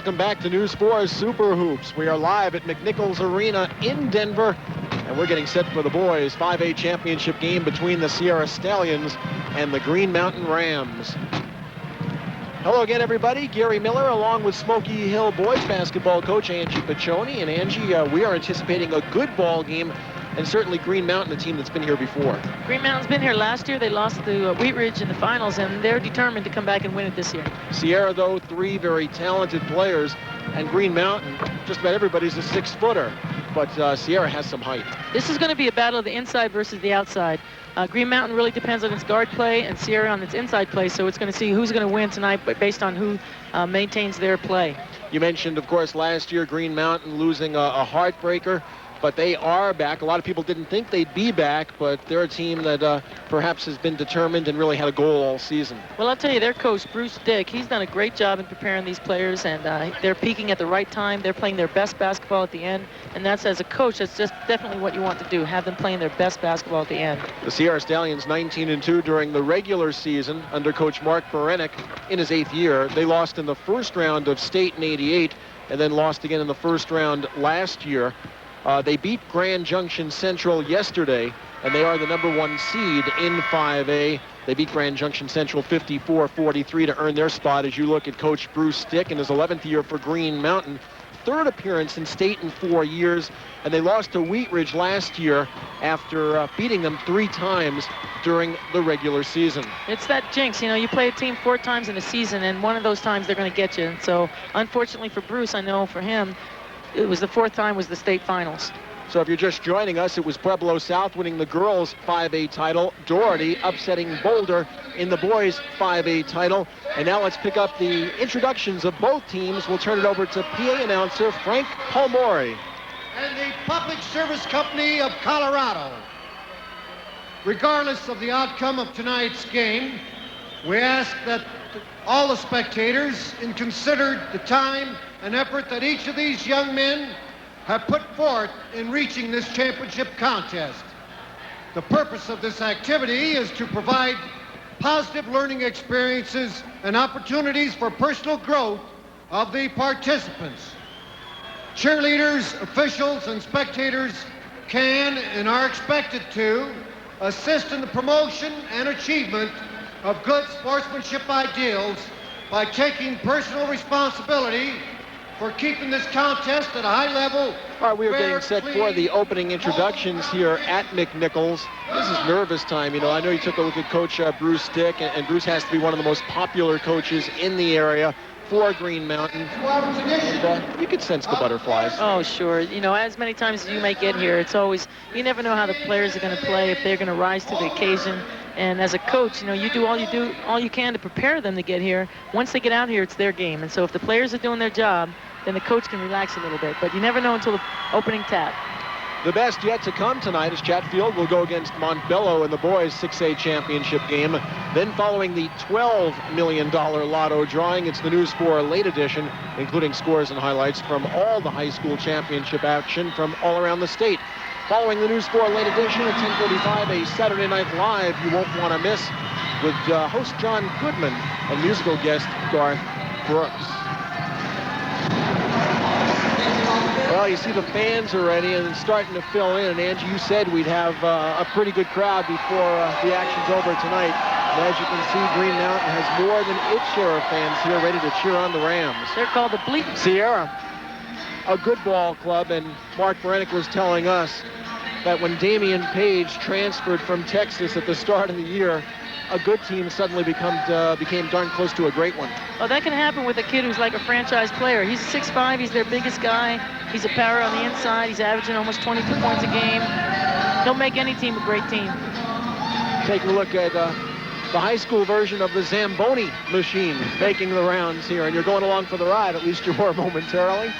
Welcome back to News 4's Super Hoops. We are live at McNichols Arena in Denver, and we're getting set for the boys' 5A championship game between the Sierra Stallions and the Green Mountain Rams. Hello again, everybody. Gary Miller, along with Smoky Hill boys basketball coach Angie Piccioni. And Angie, we are anticipating a good ball game, and certainly Green Mountain, a team that's been here before. Green Mountain's been here last year. They lost to Wheat Ridge in the finals, and they're determined to come back and win it this year. Sierra, though, three very talented players, and Green Mountain, just about everybody's a 6-footer, but Sierra has some height. This is going to be a battle of the inside versus the outside. Green Mountain really depends on its guard play, and Sierra on its inside play, so it's going to see who's going to win tonight, but based on who maintains their play. You mentioned, of course, last year Green Mountain losing a heartbreaker, but they are back. A lot of people didn't think they'd be back, but they're a team that perhaps has been determined and really had a goal all season. Well, I'll tell you, their coach, Bruce Dick, he's done a great job in preparing these players, and they're peaking at the right time. They're playing their best basketball at the end, and that's, as a coach, that's just definitely what you want to do, have them playing their best basketball at the end. The Sierra Stallions 19-2 during the regular season under Coach Mark Berenik in his 8th year. They lost in the first round of state in '88 and then lost again in the first round last year. They beat Grand Junction Central yesterday, and they are the #1 seed in 5A. They beat Grand Junction Central 54-43 to earn their spot. As you look at Coach Bruce Dick in his 11th year for Green Mountain, 3rd appearance in state in 4 years, and they lost to Wheat Ridge last year after beating them 3 times during the regular season. It's that jinx, you know, you play a team 4 times in a season, and one of those times they're going to get you. And so, unfortunately for Bruce, I know for him, it was the 4th time was the state finals. So if you're just joining us, it was Pueblo South winning the girls' 5A title, Doherty upsetting Boulder in the boys' 5A title. And now let's pick up the introductions of both teams. We'll turn it over to PA announcer Frank Palmori. And the Public Service Company of Colorado. Regardless of the outcome of tonight's game, we ask that all the spectators, in consider the time and effort that each of these young men have put forth in reaching this championship contest. The purpose of this activity is to provide positive learning experiences and opportunities for personal growth of the participants. Cheerleaders, officials, and spectators can and are expected to assist in the promotion and achievement of good sportsmanship ideals by taking personal responsibility for keeping this contest at a high level. All right, we are getting set for the opening introductions here at McNichols. This is nervous time. You know, I know you took a look at Coach Bruce Dick, and Bruce has to be one of the most popular coaches in the area for Green Mountain. And, you could sense the butterflies. Oh, sure. You know, as many times as you may get here, it's always, you never know how the players are going to play, if they're going to rise to the occasion. And as a coach, you know, you do all you can to prepare them to get here. Once they get out here, it's their game. And so if the players are doing their job, then the coach can relax a little bit. But you never know until the opening tap. The best yet to come tonight is Chatfield will go against Montbello in the boys' 6A championship game. Then following the $12 million lotto drawing, it's the News 4 late edition, including scores and highlights from all the high school championship action from all around the state. Following the News 4 late edition at 10:45, a Saturday Night Live you won't want to miss with host John Goodman and musical guest Garth Brooks. Well, you see the fans already and it's starting to fill in. And Angie, you said we'd have a pretty good crowd before the action's over tonight. And as you can see, Green Mountain has more than its share of fans here ready to cheer on the Rams. They're called the Bleep. Sierra, a good ball club, and Mark Berenik was telling us that when Damian Page transferred from Texas at the start of the year, a good team suddenly became darn close to a great one. Well, that can happen with a kid who's like a franchise player. He's 6'5", he's their biggest guy. He's a power on the inside. He's averaging almost 22 points a game. He'll make any team a great team. Taking a look at the high school version of the Zamboni machine making the rounds here, and you're going along for the ride, at least you were momentarily.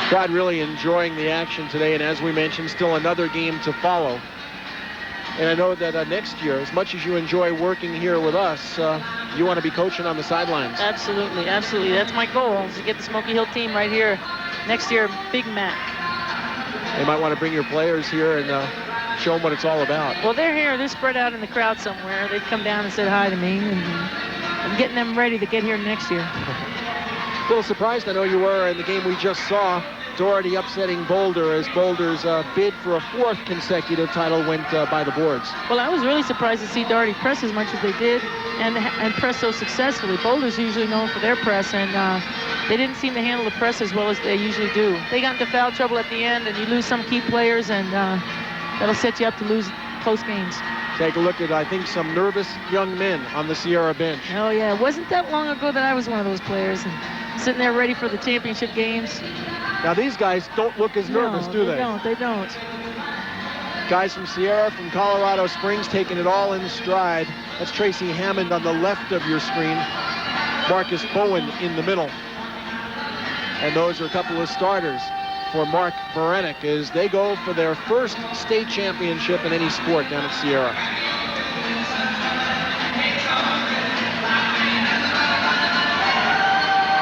Crowd really enjoying the action today, and as we mentioned, still another game to follow. And I know that next year, as much as you enjoy working here with us, you want to be coaching on the sidelines. Absolutely, absolutely. That's my goal, is to get the Smoky Hill team right here next year, Big Mac. You might want to bring your players here and show them what it's all about. Well, they're here. They're spread out in the crowd somewhere. They've come down and said hi to me. And and getting them ready to get here next year. A little surprised, I know you were, in the game we just saw. Doherty upsetting Boulder as Boulder's bid for a 4th consecutive title went by the boards. Well, I was really surprised to see Doherty press as much as they did and press so successfully. Boulder's usually known for their press, and they didn't seem to handle the press as well as they usually do. They got into foul trouble at the end, and you lose some key players, and that'll set you up to lose close games. Take a look at, I think, some nervous young men on the Sierra bench. Oh, yeah. It wasn't that long ago that I was one of those players and sitting there ready for the championship games. Now, these guys don't look as nervous, do they? They don't. Guys from Sierra, from Colorado Springs, taking it all in stride. That's Tracy Hammond on the left of your screen. Marcus Bowen in the middle. And those are a couple of starters for Mark Berenik as they go for their first state championship in any sport down at Sierra.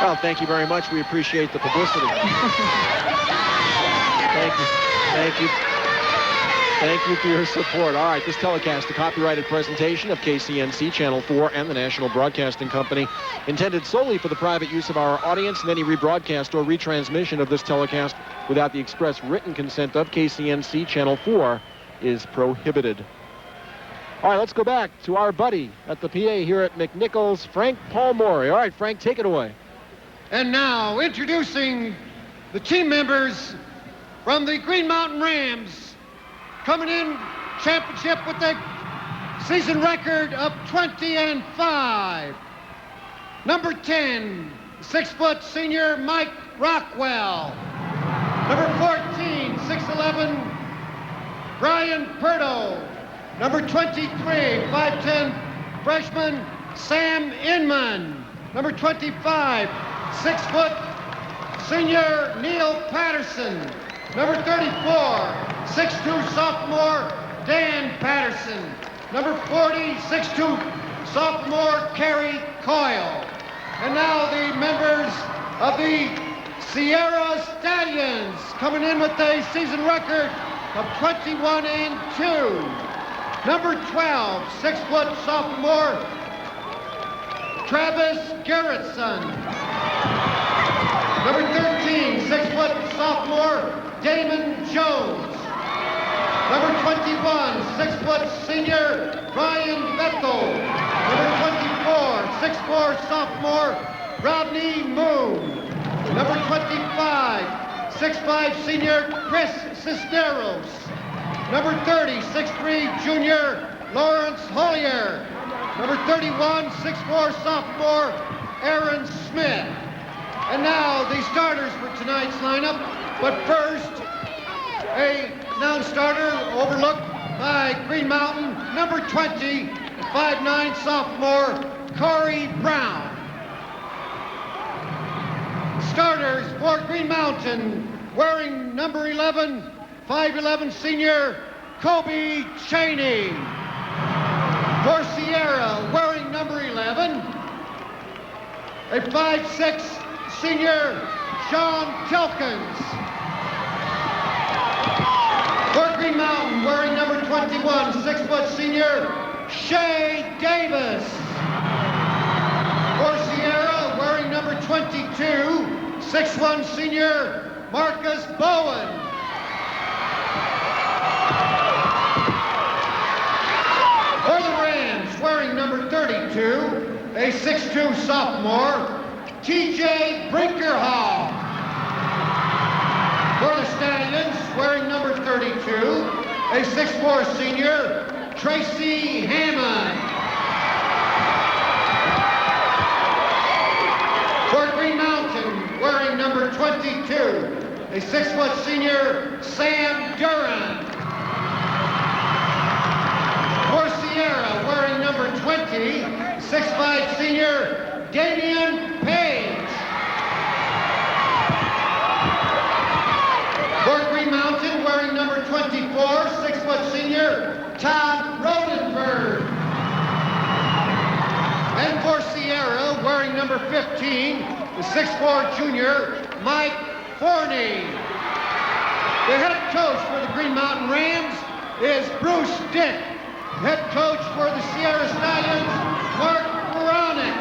Well, thank you very much. We appreciate the publicity. Thank you. Thank you. Thank you for your support. All right, this telecast, a copyrighted presentation of KCNC Channel 4 and the National Broadcasting Company, intended solely for the private use of our audience, and any rebroadcast or retransmission of this telecast without the express written consent of KCNC Channel 4 is prohibited. All right, let's go back to our buddy at the PA here at McNichols, Frank Palmore. All right, Frank, take it away. And now, introducing the team members from the Green Mountain Rams, coming in championship with a season record of 20-5. Number 10, 6-foot senior Mike Rockwell. Number 14, 6'11", Brian Perdo. Number 23, 5'10", freshman Sam Inman. Number 25, 6-foot senior Neil Patterson. Number 34, 6'2", sophomore Dan Patterson. Number 40, 6'2", sophomore Kerry Coyle. And now the members of the Sierra Stallions, coming in with a season record of 21-2. Number 12, 6-foot sophomore Travis Gerritsen. Number 13, 6-foot sophomore Damon Jones. Number 21, 6-foot senior Ryan Bethel. Number 24, 6'4", sophomore Rodney Moon. Number 25, 6'5", senior Chris Cisneros. Number 30, 6'3", junior Lawrence Hollier. Number 31, 6'4", sophomore Aaron Smith. And now the starters for tonight's lineup. But first, a non-starter overlooked by Green Mountain, number 20, 5'9", sophomore Corey Brown. Starters for Green Mountain, wearing number 11, 5'11", senior Kobe Cheney. For Sierra, wearing number 11, a 5'6", senior Sean Tilkins. For Green Mountain, wearing number 21, 6-foot senior Shay Davis. For Sierra, wearing number 22, 6'1", senior Marcus Bowen. For the Rams, wearing number 32, a 6'2", sophomore TJ Brinkerhall. For the Stallions, wearing number 32, a 6'4", senior Tracy Hammond. For Green Mountain, wearing number 22, a 6-foot senior Sam Duran. For Sierra, wearing number 20, 6'5", senior Damian Page. For Green Mountain, wearing number 24, 6-foot senior Todd Rodenberg. And for Sierra, wearing number 15, the 6'4" junior Mike Forney. The head coach for the Green Mountain Rams is Bruce Dick. Head coach for the Sierra Stallions, Mark Veronik.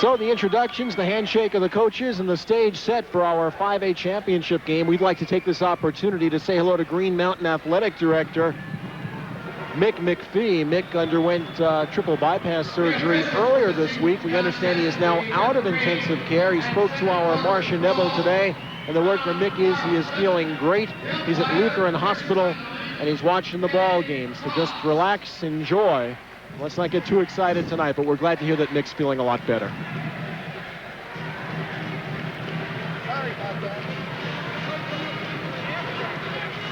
So the introductions, the handshake of the coaches, and the stage set for our 5A championship game. We'd like to take this opportunity to say hello to Green Mountain Athletic Director Mick McPhee. Mick underwent triple bypass surgery earlier this week. We understand he is now out of intensive care. He spoke to our Marcia Neville today, and the word from Mick is he is feeling great. He's at Lutheran Hospital, and he's watching the ball game. So just relax, enjoy. Let's not get too excited tonight, but we're glad to hear that Mick's feeling a lot better.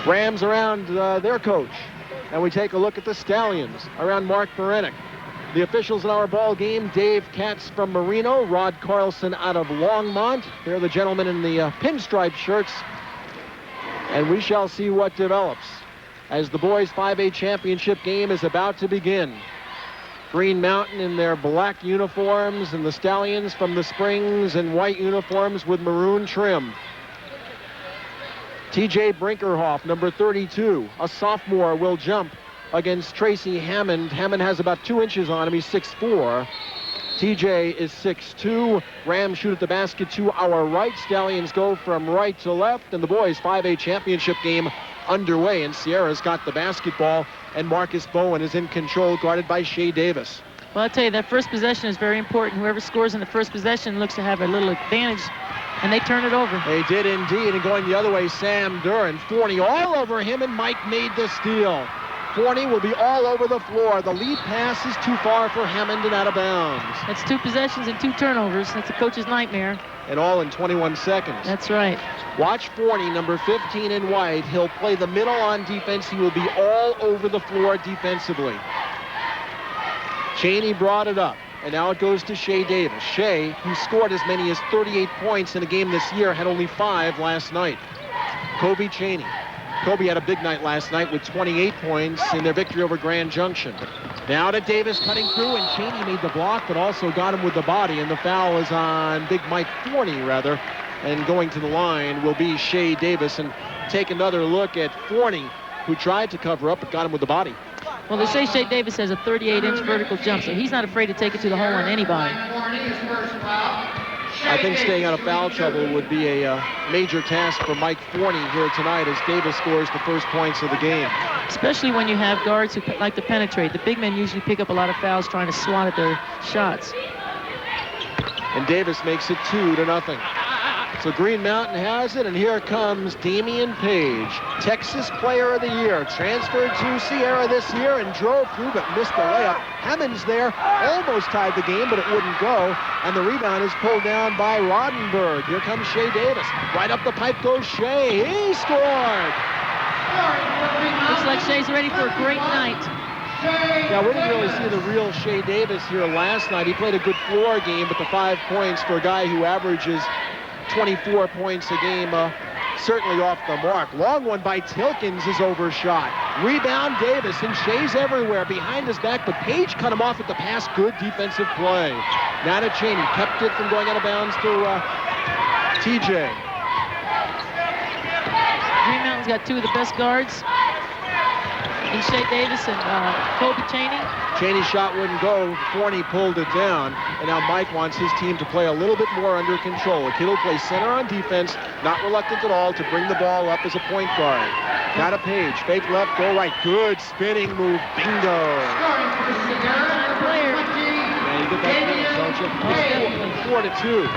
Rams around their coach. And we take a look at the Stallions around Mark Berenik. The officials in our ball game, Dave Katz from Marino, Rod Carlson out of Longmont. They're the gentlemen in the pinstripe shirts. And we shall see what develops as the boys 5A championship game is about to begin. Green Mountain in their black uniforms, and the Stallions from the Springs in white uniforms with maroon trim. TJ Brinkerhoff, number 32, a sophomore, will jump against Tracy Hammond. Hammond has about 2 inches on him. He's 6'4". TJ is 6'2". Rams shoot at the basket to our right. Stallions go from right to left, and the boys 5A championship game underway, and Sierra's got the basketball, and Marcus Bowen is in control, guarded by Shea Davis. Well, I'll tell you, that first possession is very important. Whoever scores in the first possession looks to have a little advantage, and they turn it over. They did indeed, and going the other way, Sam Duran. Forney all over him, and Mike made the steal. Forney will be all over the floor. The lead pass is too far for Hammond and out of bounds. That's 2 possessions and 2 turnovers. That's a coach's nightmare. And all in 21 seconds. That's right. Watch Forney, number 15 in white. He'll play the middle on defense. He will be all over the floor defensively. Cheney brought it up, and now it goes to Shea Davis. Shea, who scored as many as 38 points in a game this year, had only 5 last night. Kobe Cheney. Kobe had a big night last night with 28 points in their victory over Grand Junction. Now to Davis cutting through, and Cheney made the block, but also got him with the body, and the foul is on Big Mike Forney, rather. And going to the line will be Shea Davis. And take another look at Forney, who tried to cover up, but got him with the body. Well, they say Shea Davis has a 38-inch vertical jump, so he's not afraid to take it to the hole on anybody. I think staying out of foul trouble would be a major task for Mike Forney here tonight as Davis scores the first points of the game. Especially when you have guards who like to penetrate. The big men usually pick up a lot of fouls trying to swat at their shots. And Davis makes it 2-0. So Green Mountain has it, and here comes Damian Page, Texas Player of the Year, transferred to Sierra this year and drove through but missed the layup. Hammond's there, almost tied the game, but it wouldn't go, and the rebound is pulled down by Rodenberg. Here comes Shea Davis. Right up the pipe goes Shea. He scored! Looks like Shea's ready for a great night. Yeah, we didn't really see the real Shea Davis here last night. He played a good floor game, but the 5 points for a guy who averages 24 points a game, certainly off the mark. Long one by Tilkins is overshot. Rebound Davis, and Shea's everywhere behind his back, but Page cut him off at the pass. Good defensive play. Now to Cheney, kept it from going out of bounds to TJ. Green Mountain's got 2 of the best guards in Shea Davis and Kobe Cheney. Cheney's shot wouldn't go. Forney pulled it down, and now Mike wants his team to play a little bit more under control. A kid will play center on defense, not reluctant at all to bring the ball up as a point guard. Now to Page, fake left, go right. Good spinning move, bingo. Player. Yeah, you get that, don't you? It's 4-2.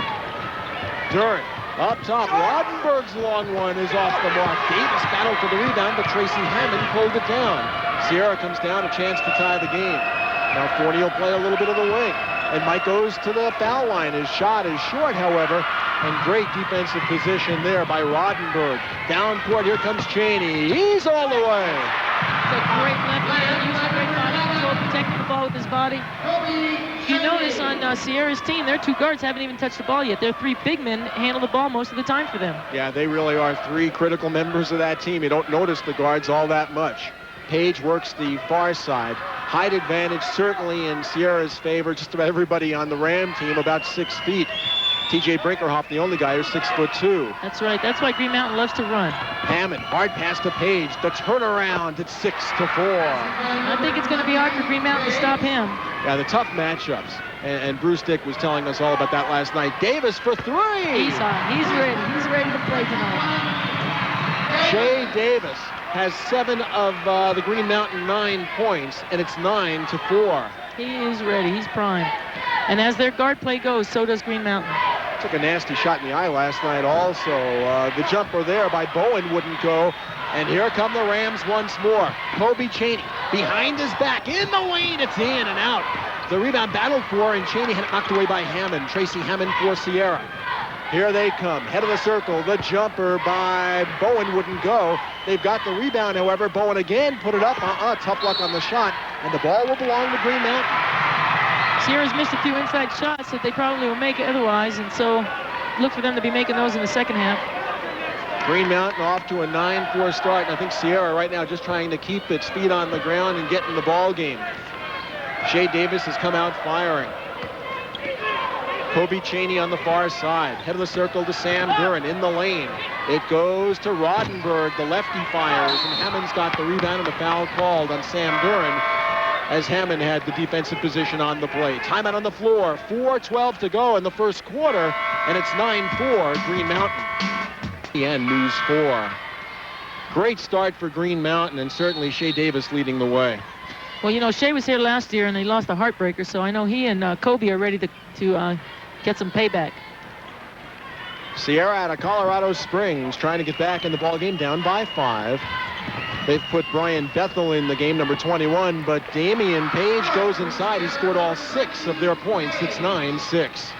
Duran. Up top, Rodenberg's long one is off the mark. Davis battled for the rebound, but Tracy Hammond pulled it down. Sierra comes down, a chance to tie the game. Now Forney will play a little bit of the wing. And Mike goes to the foul line. His shot is short, however, and great defensive position there by Rodenberg. Down court, here comes Cheney. He's all the way. It's a great left hand, using great body control, protecting the ball with his body. You notice on Sierra's team, their 2 guards haven't even touched the ball yet. Their 3 big men handle the ball most of the time for them. Yeah, they really are 3 critical members of that team. You don't notice the guards all that much. Page works the far side. Height advantage certainly in Sierra's favor. Just about everybody on the Ram team about 6 feet. TJ Brinkerhoff, the only guy who's 6'2". That's right. That's why Green Mountain loves to run. Hammond, hard pass to Page. The turnaround, it's 6-4. I think it's going to be hard for Green Mountain to stop him. Yeah, the tough matchups. And Bruce Dick was telling us all about that last night. Davis for three. He's on. He's ready. He's ready to play tonight. Shea Davis has 7 of the Green Mountain 9 points, and it's 9-4. He is ready. He's prime. And as their guard play goes, so does Green Mountain. Took a nasty shot in the eye last night also. The jumper there by Bowen wouldn't go. And here come the Rams once more. Kobe Chaney behind his back. In the lane, it's in and out. The rebound battled for, and Chaney had it knocked away by Hammond. Tracy Hammond for Sierra. Here they come, head of the circle. The jumper by Bowen wouldn't go. They've got the rebound, however. Bowen again put it up. Tough luck on the shot. And the ball will belong to Green Mountain. Sierra's missed a few inside shots that they probably will make otherwise, and so look for them to be making those in the second half. Green Mountain off to a 9-4 start, and I think Sierra right now just trying to keep its feet on the ground and get in the ball game. Shea Davis has come out firing. Kobe Chaney on the far side. Head of the circle to Sam Duren in the lane. It goes to Rodenberg. The lefty fires, and Hammond's got the rebound and the foul called on Sam Duren as Hammond had the defensive position on the play. Timeout on the floor. 4:12 to go in the first quarter, and it's 9-4 Green Mountain. And News 4. Great start for Green Mountain, and certainly Shea Davis leading the way. Well, you know, Shea was here last year, and he lost a heartbreaker, so I know he and Kobe are ready to get some payback. Sierra out of Colorado Springs trying to get back in the ball game, down by 5. They've put Brian Bethel in the game, number 21, but Damian Page goes inside. He scored all 6 of their points. It's 9-6.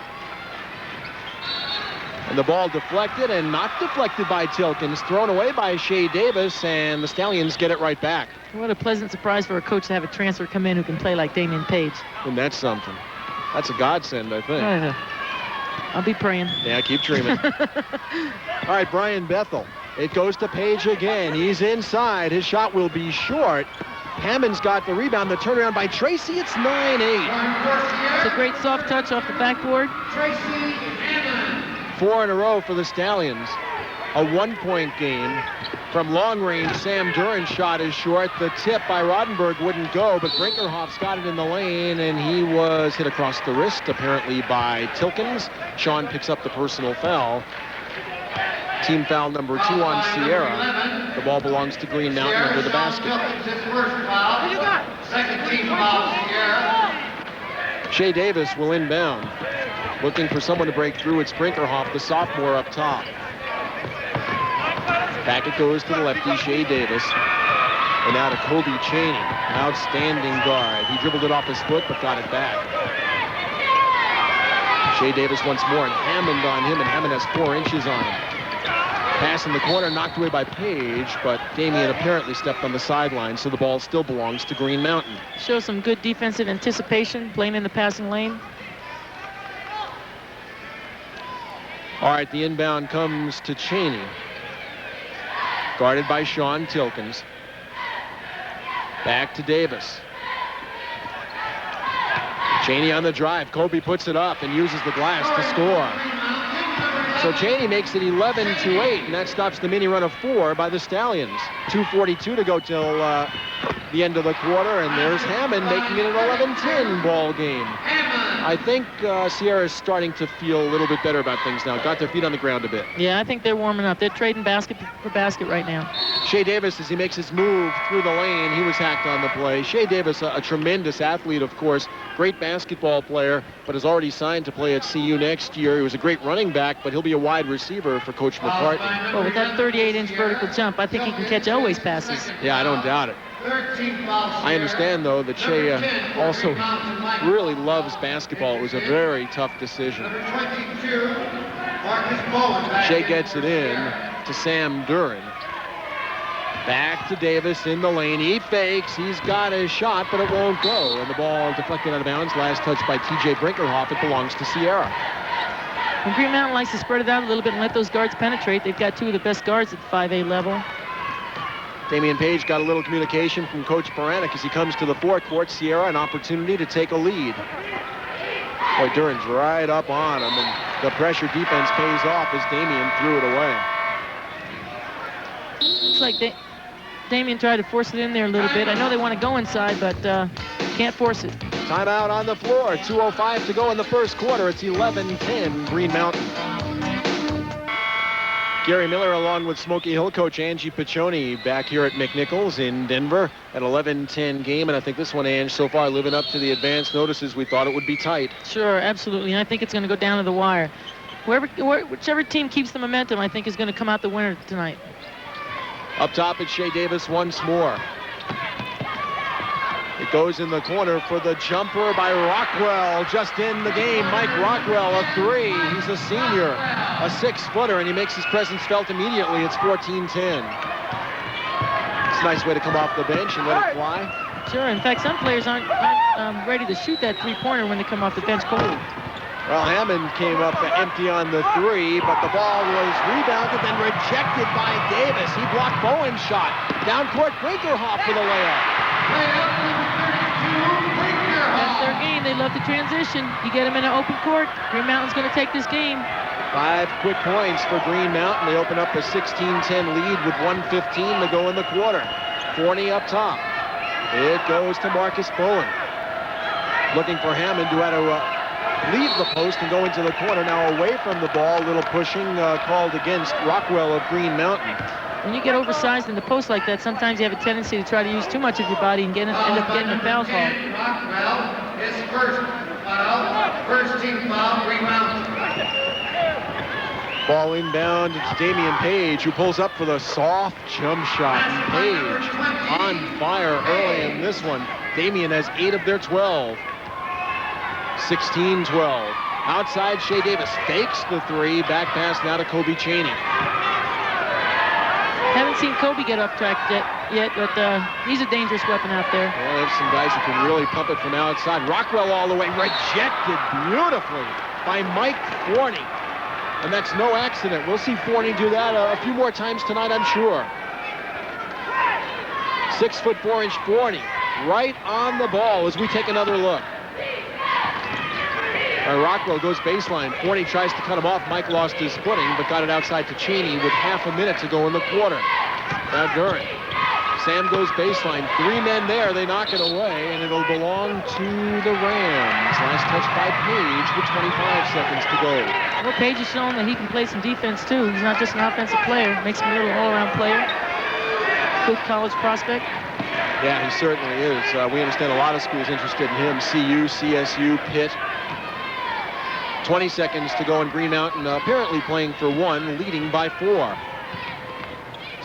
And the ball deflected, and not deflected by Tilkins, thrown away by Shea Davis, and the Stallions get it right back. What a pleasant surprise for a coach to have a transfer come in who can play like Damian Page. And that's something. That's a godsend, I think. I'll be praying. Yeah, keep dreaming. All right, Brian Bethel. It goes to Page again. He's inside. His shot will be short. Hammond's got the rebound. The turnaround by Tracy. It's 9-8. It's a great soft touch off the backboard. Tracy Hammond. 4 in a row for the Stallions. A 1-point game. From long range, Sam Duren's shot is short. The tip by Rodenberg wouldn't go, but Brinkerhoff's got it in the lane, and he was hit across the wrist, apparently, by Tilkins. Sean picks up the personal foul. Team foul number 2 on Sierra. The ball belongs to Green Mountain under the basket. Second team foul, Sierra. Shea Davis will inbound. Looking for someone to break through. It's Brinkerhoff, the sophomore, up top. Back it goes to the lefty, Shea Davis. And now to Kobe Chaney. Outstanding guard. He dribbled it off his foot, but got it back. Shea Davis once more, and Hammond on him, and Hammond has 4 inches on him. Pass in the corner, knocked away by Page, but Damian apparently stepped on the sideline, so the ball still belongs to Green Mountain. Shows some good defensive anticipation, playing in the passing lane. All right, the inbound comes to Chaney. Guarded by Sean Tilkins. Back to Davis. Chaney on the drive. Kobe puts it up and uses the glass to score. So Chaney makes it 11-8, and that stops the mini run of 4 by the Stallions. 2:42 to go till the end of the quarter, and there's Hammond making it an 11-10 ball game. I think Sierra is starting to feel a little bit better about things now. Got their feet on the ground a bit. Yeah, I think they're warming up. They're trading basket for basket right now. Shea Davis, as he makes his move through the lane, he was hacked on the play. Shea Davis, a tremendous athlete, of course, great basketball player, but is already signed to play at CU next year. He was a great running back, but he'll be a wide receiver for Coach McCartney. Well, with that 38-inch vertical jump, I think he can catch Elway's passes. Yeah, I don't doubt it. I understand, though, that Shea also really loves basketball. It was a very tough decision. Shea gets it in to Sam Duren. Back to Davis in the lane. He fakes. He's got his shot, but it won't go. And the ball deflected out of bounds. Last touch by T.J. Brinkerhoff. It belongs to Sierra. When Green Mountain likes to spread it out a little bit and let those guards penetrate, they've got 2 of the best guards at the 5A level. Damian Page got a little communication from Coach Baranek as he comes to the forecourt. Sierra an opportunity to take a lead. Boy, Duren's right up on him, and the pressure defense pays off as Damian threw it away. Looks like Damian tried to force it in there a little bit. I know they want to go inside, but can't force it. Timeout on the floor. 2:05 to go in the first quarter. It's 11-10 Green Mountain. Gary Miller along with Smoky Hill coach Angie Piccioni back here at McNichols in Denver. An 11-10 game, and I think this one, Ange, so far living up to the advance notices. We thought it would be tight. Sure, absolutely. And I think it's going to go down to the wire. Whichever team keeps the momentum, I think, is going to come out the winner tonight. Up top, it's Shea Davis once more. It goes in the corner for the jumper by Rockwell. Just in the game, Mike Rockwell, a three. He's a senior, a 6-footer, and he makes his presence felt immediately. It's 14-10. It's a nice way to come off the bench and let it fly. Sure. In fact, some players aren't ready to shoot that three-pointer when they come off the bench cold. Well, Hammond came up empty on the three, but the ball was rebounded and rejected by Davis. He blocked Bowen's shot. Down court, Brinkerhoff for the layup. That's their game. They love the transition. You get them in an open court, Green Mountain's going to take this game. 5 quick points for Green Mountain. They open up a 16-10 lead with 1:15 to go in the quarter. Forney up top. It goes to Marcus Bowen. Looking for Hammond, who had to leave the post and go into the corner. Now away from the ball, little pushing called against Rockwell of Green Mountain. When you get oversized in the post like that, sometimes you have a tendency to try to use too much of your body and end up getting a foul call. Rockwell, his first foul, first team foul, Green Mountain. Ball inbound, it's Damian Page who pulls up for the soft jump shot. And Page on fire early in this one. Damian has 8 of their 12. 16-12. Outside, Shea Davis fakes the three. Back pass now to Kobe Chaney. Haven't seen Kobe get up track yet, but he's a dangerous weapon out there. Well, there's some guys who can really pump it from outside. Rockwell all the way, rejected beautifully by Mike Forney. And that's no accident. We'll see Forney do that a few more times tonight, I'm sure. 6'4" Forney, right on the ball as we take another look. Rockwell goes baseline. Forney tries to cut him off. Mike lost his footing, but got it outside to Cheney with half a minute to go in the quarter. Now Duran. Sam goes baseline. 3 men there. They knock it away, and it'll belong to the Rams. Last touch by Page with 25 seconds to go. Well, Page has shown that he can play some defense, too. He's not just an offensive player. Makes him a little all-around player. Good college prospect. Yeah, he certainly is. We understand a lot of schools interested in him. CU, CSU, Pitt. 20 seconds to go, in Green Mountain apparently playing for 1, leading by 4.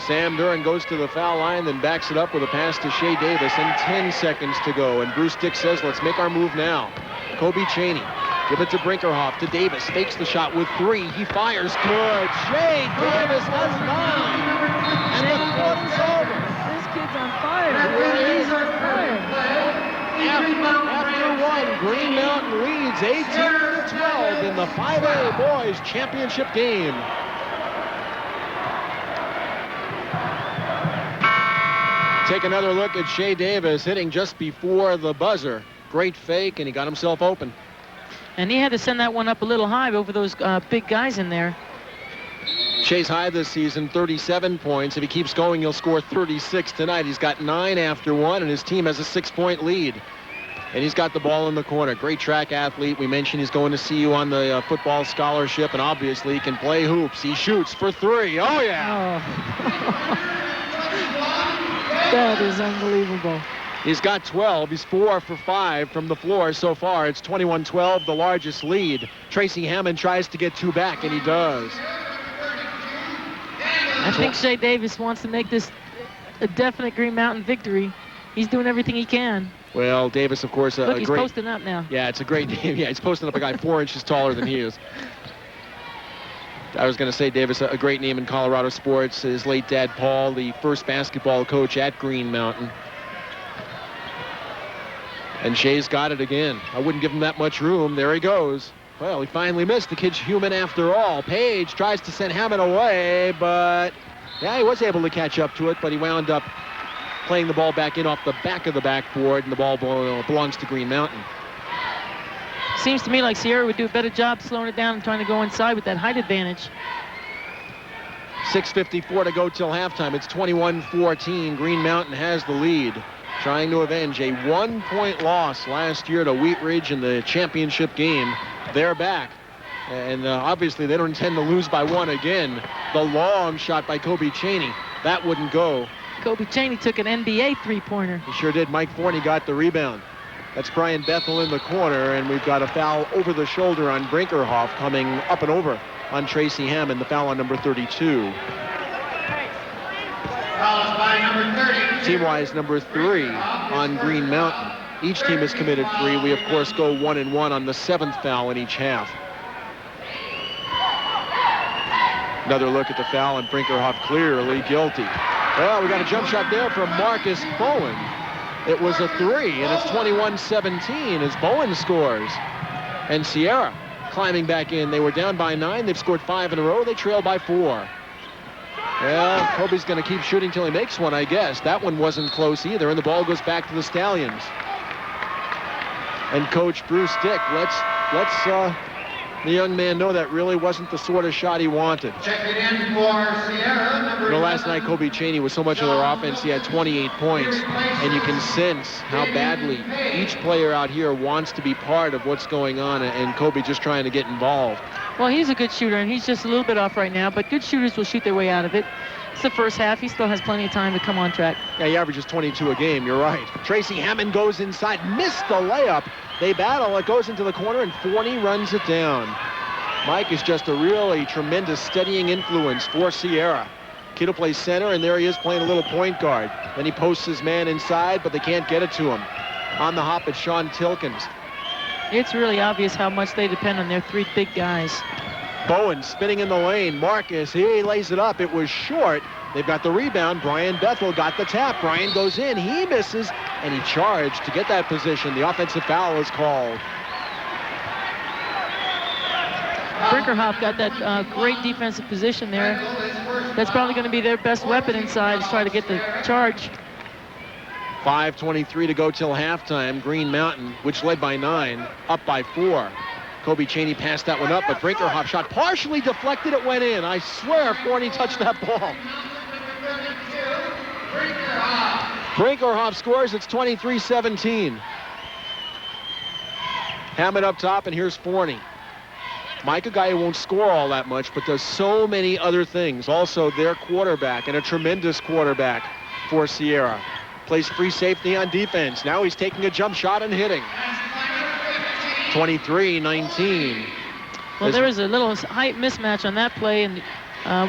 Sam Duran goes to the foul line, then backs it up with a pass to Shea Davis, and 10 seconds to go. And Bruce Dick says, let's make our move now. Kobe Chaney, give it to Brinkerhoff, to Davis, fakes the shot with 3. He fires, good. Shea Davis has 9. And the quarter's over. This kid's on fire. He's on fire. After 1, Green Mountain leads 18-12 in the 5A Boys Championship game. Take another look at Shea Davis hitting just before the buzzer. Great fake, and he got himself open. And he had to send that one up a little high over those big guys in there. Shea's high this season, 37 points. If he keeps going, he'll score 36 tonight. He's got 9 after 1, and his team has a 6-point lead. And he's got the ball in the corner. Great track athlete. We mentioned he's going to CU on the football scholarship, and obviously he can play hoops. He shoots for 3. Oh, yeah. Oh. That is unbelievable. He's got 12. He's 4 for 5 from the floor so far. It's 21-12, the largest lead. Tracy Hammond tries to get 2 back, and he does. I think Shea Davis wants to make this a definite Green Mountain victory. He's doing everything he can. Well, Davis, of course, Look, he's posting up now. Yeah, it's a great name. Yeah, he's posting up a guy 4 inches taller than he is. I was going to say, Davis, a great name in Colorado sports. His late dad, Paul, the first basketball coach at Green Mountain. And Shea's got it again. I wouldn't give him that much room. There he goes. Well, he finally missed. The kid's human after all. Page tries to send Hammond away, but yeah, he was able to catch up to it, but he wound up playing the ball back in off the back of the backboard, and the ball belongs to Green Mountain. Seems to me like Sierra would do a better job slowing it down and trying to go inside with that height advantage. 6:54 to go till halftime. It's 21-14. Green Mountain has the lead. trying to avenge a 1-point loss last year to Wheat Ridge in the championship game. They're back. And obviously they don't intend to lose by 1 again. The long shot by Kobe Chaney. That wouldn't go. Kobe Chaney took an NBA three-pointer. He sure did. Mike Forney got the rebound. That's Brian Bethel in the corner, and we've got a foul over the shoulder on Brinkerhoff coming up and over on Tracy Hammond, the foul on number 32. Foul by number 30. Team-wise, number 3 on Green Mountain. Each team has committed 3. We, of course, go 1-1 on the 7th foul in each half. Another look at the foul, and Brinkerhoff clearly guilty. Well, we got a jump shot there from Marcus Bowen. It was a 3, and it's 21-17 as Bowen scores. And Sierra climbing back in. They were down by 9. They've scored 5 in a row. They trail by 4. Well, Kobe's going to keep shooting till he makes one, I guess. That one wasn't close either, and the ball goes back to the Stallions. And Coach Bruce Dick lets the young man know that really wasn't the sort of shot he wanted. Check it in for Sierra, number last night, Kobe Chaney was so much of their offense. He had 28 points, and you can sense how badly each player out here wants to be part of what's going on, and Kobe just trying to get involved. Well, he's a good shooter, and he's just a little bit off right now, but good shooters will shoot their way out of it. It's the first half. He still has plenty of time to come on track. Yeah, he averages 22 a game. You're right. Tracy Hammond goes inside, missed the layup. They battle. It goes into the corner, and Forney runs it down. Mike is just a really tremendous steadying influence for Sierra. Kid who plays center, and there he is playing a little point guard. Then he posts his man inside, but they can't get it to him. On the hop, it's Sean Tilkins. It's really obvious how much they depend on their 3 big guys. Bowen spinning in the lane. Marcus, he lays it up. It was short. They've got the rebound. Brian Bethel got the tap. Brian goes in. He misses, and he charged to get that position. The offensive foul is called. Brinkerhoff got that great defensive position there. That's probably going to be their best weapon inside, to try to get the charge. 5:23 to go till halftime. Green Mountain, which led by 9, up by 4. Kobe Chaney passed that one up, but Brinkerhoff shot partially deflected. It went in. I swear Forney touched that ball. Brinkerhoff scores. It's 23-17. Hammond up top, and here's Forney. Mike, a guy who won't score all that much, but does so many other things. Also, their quarterback, and a tremendous quarterback for Sierra. Plays free safety on defense. Now he's taking a jump shot and hitting. 23-19. Well, there was a little height mismatch on that play, and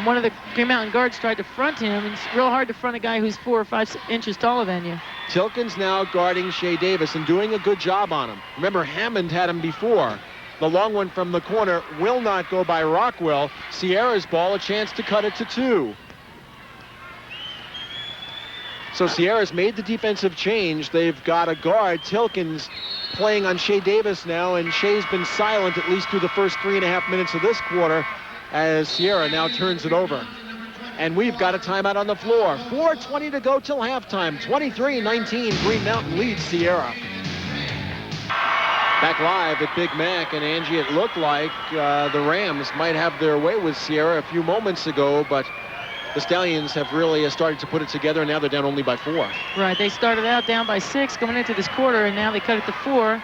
one of the Green Mountain guards tried to front him. It's real hard to front a guy who's 4 or 5 inches taller than you. Tilkins now guarding Shea Davis and doing a good job on him. Remember, Hammond had him before. The long one from the corner will not go by Rockwell. Sierra's ball, a chance to cut it to 2. So Sierra's made the defensive change. They've got a guard, Tilkins, playing on Shea Davis now, and Shea's been silent at least through the first 3.5 minutes of this quarter as Sierra now turns it over. And we've got a timeout on the floor. 4:20 to go till halftime. 23-19, Green Mountain leads Sierra. Back live at Big Mac, and Angie, it looked like the Rams might have their way with Sierra a few moments ago, but the Stallions have really started to put it together, and now they're down only by 4. Right, they started out down by 6 coming into this quarter, and now they cut it to 4.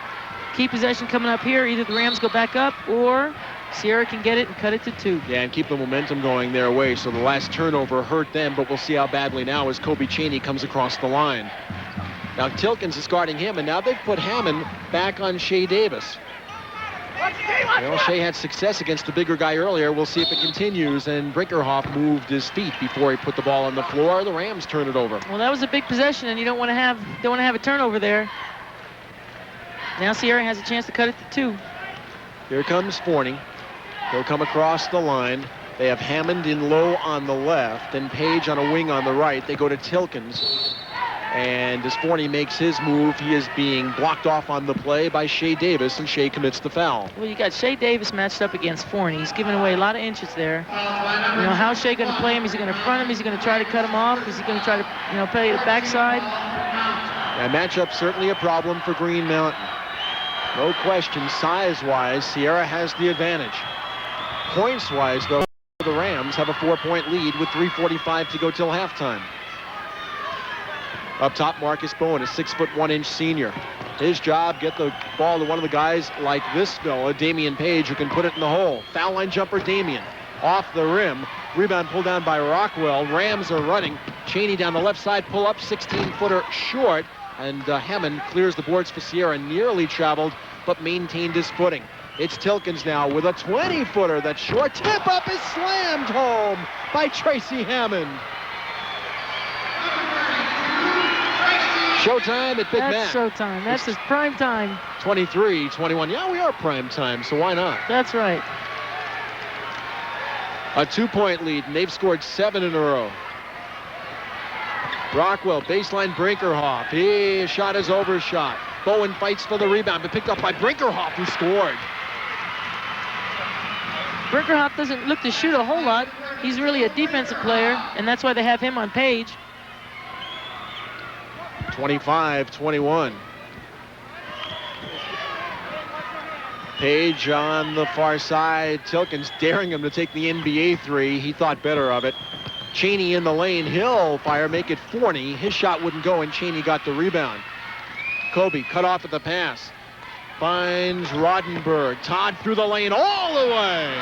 Key possession coming up here. Either the Rams go back up, or Sierra can get it and cut it to 2. Yeah, and keep the momentum going their way, so the last turnover hurt them, but we'll see how badly now as Kobe Chaney comes across the line. Now Tilkins is guarding him, and now they've put Hammond back on Shea Davis. Well, Shea had success against the bigger guy earlier. We'll see if it continues, and Brinkerhoff moved his feet before he put the ball on the floor. The Rams turn it over. Well, that was a big possession, and you don't want to have a turnover there. Now Sierra has a chance to cut it to 2. Here comes Forney. He'll come across the line. They have Hammond in low on the left and Page on a wing on the right. They go to Tilkins. And as Forney makes his move, he is being blocked off on the play by Shea Davis, and Shea commits the foul. Well, you got Shea Davis matched up against Forney. He's giving away a lot of inches there. You know, how's Shea going to play him? Is he going to front him? Is he going to try to cut him off? Is he going to try to, play the backside? That matchup certainly a problem for Green Mountain. No question, size-wise, Sierra has the advantage. Points-wise, though, the Rams have a 4-point lead with 3:45 to go till halftime. Up top, Marcus Bowen, a 6'1" senior. His job, get the ball to one of the guys like this fella, Damian Page, who can put it in the hole. Foul line jumper, Damian. Off the rim. Rebound pulled down by Rockwell. Rams are running. Cheney down the left side, pull up, 16-footer short. And Hammond clears the boards for Sierra. Nearly traveled, but maintained his footing. It's Tilkins now with a 20-footer. That short tip up is slammed home by Tracy Hammond. Showtime at Big Mac. That's showtime. That's his prime time. 23-21. Yeah, we are prime time, so why not? That's right. A 2-point lead, and they've scored 7 in a row. Rockwell, baseline Brinkerhoff. His shot is overshot. Bowen fights for the rebound, but picked up by Brinkerhoff, who scored. Brinkerhoff doesn't look to shoot a whole lot. He's really a defensive player, and that's why they have him on Page. 25-21. Page on the far side. Tilkins daring him to take the NBA three. He thought better of it. Cheney in the lane. He'll fire, make it 40. His shot wouldn't go, and Cheney got the rebound. Kobe cut off at the pass. Finds Roddenberg. Todd through the lane all the way.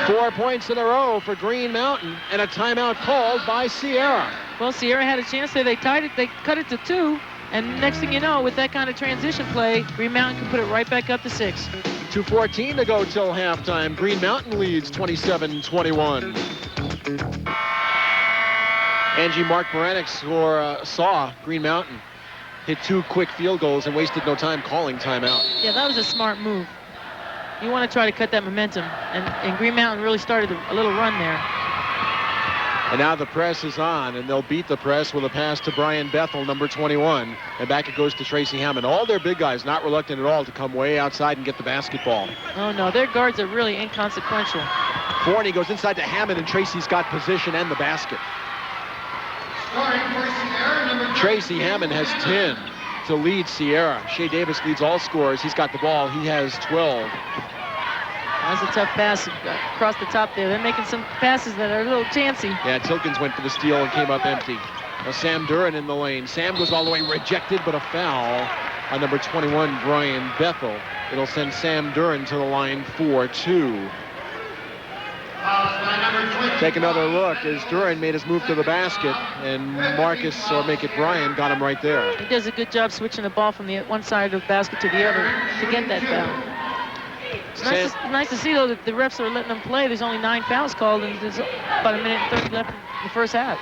4 points in a row for Green Mountain, and a timeout called by Sierra. Well, Sierra had a chance there. They tied it. They cut it to 2. And next thing you know, with that kind of transition play, Green Mountain can put it right back up to 6. 2:14 to go till halftime. Green Mountain leads 27-21. Angie Mark Baranek saw Green Mountain hit 2 quick field goals and wasted no time calling timeout. Yeah, that was a smart move. You want to try to cut that momentum. And Green Mountain really started a little run there. And now the press is on, and they'll beat the press with a pass to Brian Bethel, number 21. And back it goes to Tracy Hammond. All their big guys not reluctant at all to come way outside and get the basketball. Oh, no, their guards are really inconsequential. Forney goes inside to Hammond, and Tracy's got position and the basket. Tracy Hammond has 10 to lead Sierra. Shea Davis leads all scorers. He's got the ball. He has 12. That's a tough pass across the top there. They're making some passes that are a little chancy. Yeah, Tilkins went for the steal and came up empty. Now Sam Duran in the lane. Sam goes all the way, rejected, but a foul on number 21, Brian Bethel. It'll send Sam Duran to the line for 2. Take another look as Duran made his move to the basket, and Marcus, or make it Brian, got him right there. He does a good job switching the ball from the one side of the basket to the other to get that foul. It's nice to see, though, that the refs are letting them play. There's only 9 fouls called, and there's about 1 minute and 30 left in the first half.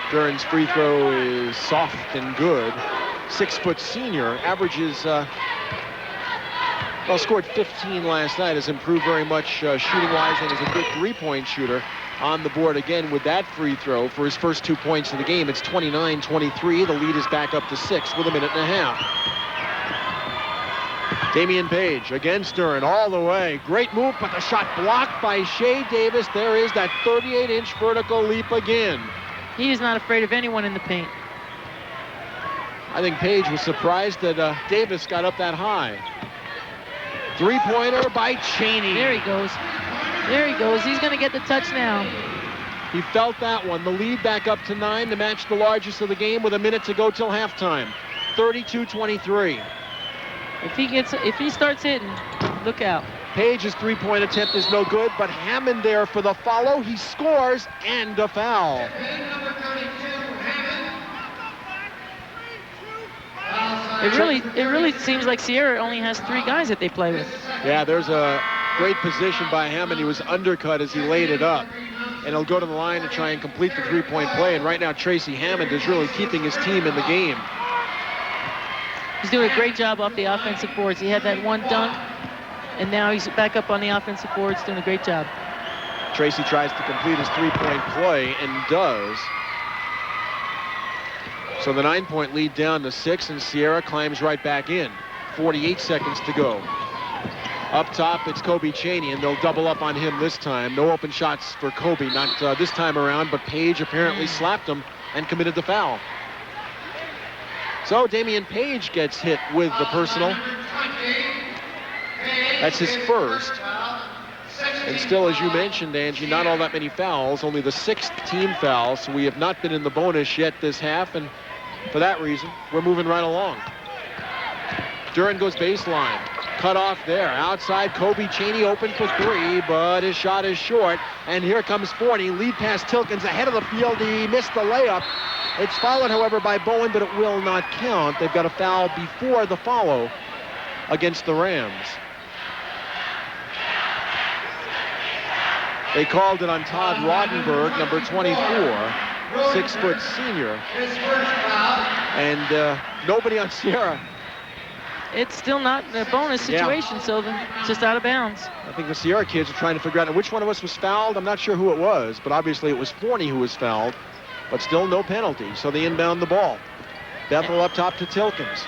Duran's free throw is soft and good. 6-foot senior, averages, scored 15 last night, has improved very much shooting-wise, and is a good 3-point shooter. On the board again with that free throw for his first 2 points of the game. It's 29-23. The lead is back up to 6 with 1.5 minutes. Damian Page against Duran all the way. Great move, but the shot blocked by Shea Davis. There is that 38-inch vertical leap again. He is not afraid of anyone in the paint. I think Page was surprised that Davis got up that high. 3-pointer by Cheney. There he goes. There he goes. He's going to get the touch now. He felt that one. The lead back up to 9 to match the largest of the game with 1 minute to go till halftime. 32-23. If he starts hitting, look out. Page's 3-point attempt is no good, but Hammond there for the follow. He scores and a foul. It really seems like Sierra only has 3 guys that they play with. Yeah, there's a great position by Hammond. He was undercut as he laid it up. And he'll go to the line to try and complete the 3-point play. And right now, Tracy Hammond is really keeping his team in the game. He's doing a great job off the offensive boards. He had that one dunk, and now he's back up on the offensive boards, doing a great job. Tracy tries to complete his 3-point play and does. So the 9-point lead down to 6, and Sierra climbs right back in. 48 seconds to go. Up top, it's Kobe Cheney, and they'll double up on him this time. No open shots for Kobe, not this time around, but Page apparently slapped him and committed the foul. So Damian Page gets hit with the personal. That's his first. And still, as you mentioned, Angie, not all that many fouls, only the 6th team foul, so we have not been in the bonus yet this half, and for that reason, we're moving right along. Duren goes baseline. Cut off there. Outside, Kobe Chaney open for 3, but his shot is short. And here comes Forney. Lead pass Tilkens ahead of the field. He missed the layup. It's followed, however, by Bowen, but it will not count. They've got a foul before the follow against the Rams. They called it on Todd Rodenberg, number 24, 6-foot senior. And nobody on Sierra. It's still not a bonus situation, Sylvan. Just out of bounds. I think the Sierra kids are trying to figure out which one of us was fouled. I'm not sure who it was, but obviously it was Forney who was fouled, but still no penalty, so they inbound the ball. Bethel up top to Tilkens.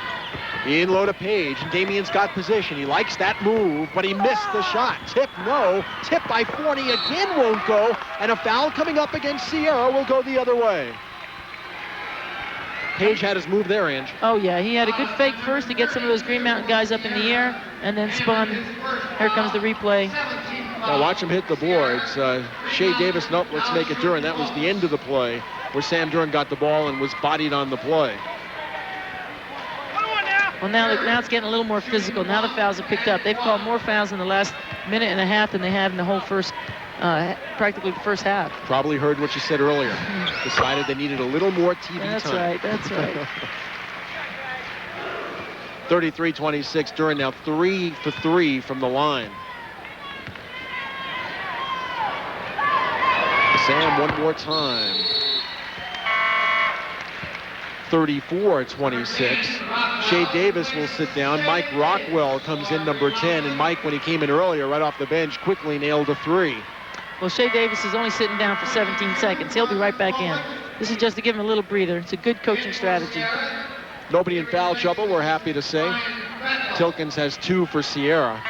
In low to Page, and Damien's got position. He likes that move, but he missed the shot. Tip, no. Tip by Forney again won't go, and a foul coming up against Sierra will go the other way. Page had his move there, Ange. Oh, yeah. He had a good fake first to get some of those Green Mountain guys up in the air, and then spun. Here comes the replay. Now watch him hit the boards. Shea Davis, nope, let's make it Duren. That was the end of the play where Sam Duren got the ball and was bodied on the play. Well, now it's getting a little more physical. Now the fouls are picked up. They've called more fouls in the last minute and a half than they have in the whole practically the first half. Probably heard what you said earlier. Decided they needed a little more TV time. That's right. 33-26. Duren now 3 for 3 from the line. Sam one more time. 34-26. Shea Davis will sit down. Mike Rockwell comes in, number 10. And Mike, when he came in earlier, right off the bench, quickly nailed a 3. Well, Shea Davis is only sitting down for 17 seconds. He'll be right back in. This is just to give him a little breather. It's a good coaching strategy. Nobody in foul trouble, we're happy to say. Tilkens has 2 for Sierra.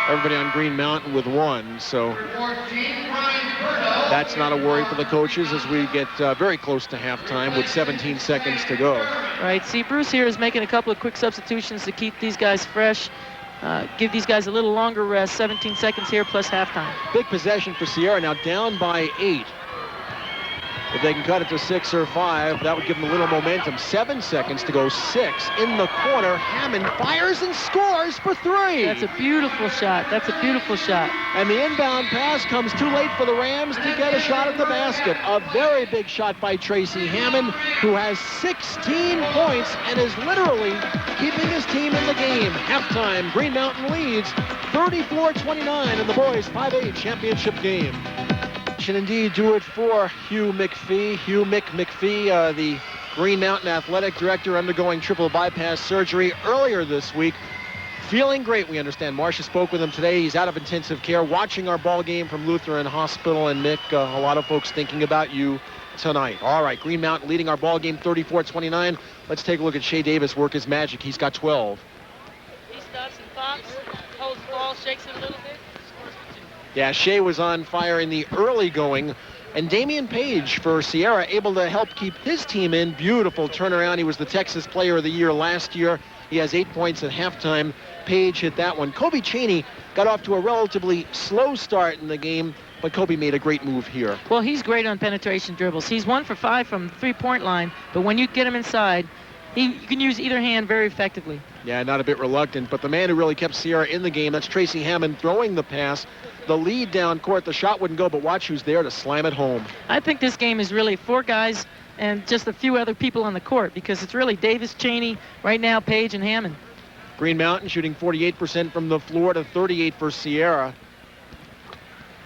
Everybody on Green Mountain with 1, so that's not a worry for the coaches as we get very close to halftime with 17 seconds to go. Right, see, Bruce here is making a couple of quick substitutions to keep these guys fresh, give these guys a little longer rest. 17 seconds here plus halftime. Big possession for Sierra, now down by 8. If they can cut it to 6 or 5, that would give them a little momentum. 7 seconds to go. 6 in the corner. Hammond fires and scores for 3. That's a beautiful shot. That's a beautiful shot. And the inbound pass comes too late for the Rams to get a shot at the basket. A very big shot by Tracy Hammond, who has 16 points and is literally keeping his team in the game. Halftime, Green Mountain leads 34-29 in the boys' 5A championship game. And indeed do it for Hugh McPhee. Hugh McPhee, the Green Mountain Athletic Director, undergoing triple bypass surgery earlier this week. Feeling great, we understand. Marcia spoke with him today. He's out of intensive care, watching our ball game from Lutheran Hospital. And Mick, a lot of folks thinking about you tonight. All right, Green Mountain leading our ball game 34-29. Let's take a look at Shea Davis work his magic. He's got 12. He stops and pops, holds the ball, shakes it a little bit. Yeah, Shea was on fire in the early going. And Damien Page for Sierra able to help keep his team in. Beautiful turnaround. He was the Texas Player of the Year last year. He has 8 points at halftime. Page hit that one. Kobe Chaney got off to a relatively slow start in the game, but Kobe made a great move here. Well, he's great on penetration dribbles. He's 1 for 5 from the three-point line, but when you get him inside, you can use either hand very effectively. Yeah, not a bit reluctant, but the man who really kept Sierra in the game, that's Tracy Hammond throwing the pass. The lead down court, the shot wouldn't go, but watch who's there to slam it home. I think this game is really 4 guys and just a few other people on the court because it's really Davis, Chaney, right now, Page, and Hammond. Green Mountain shooting 48% from the floor to 38 for Sierra.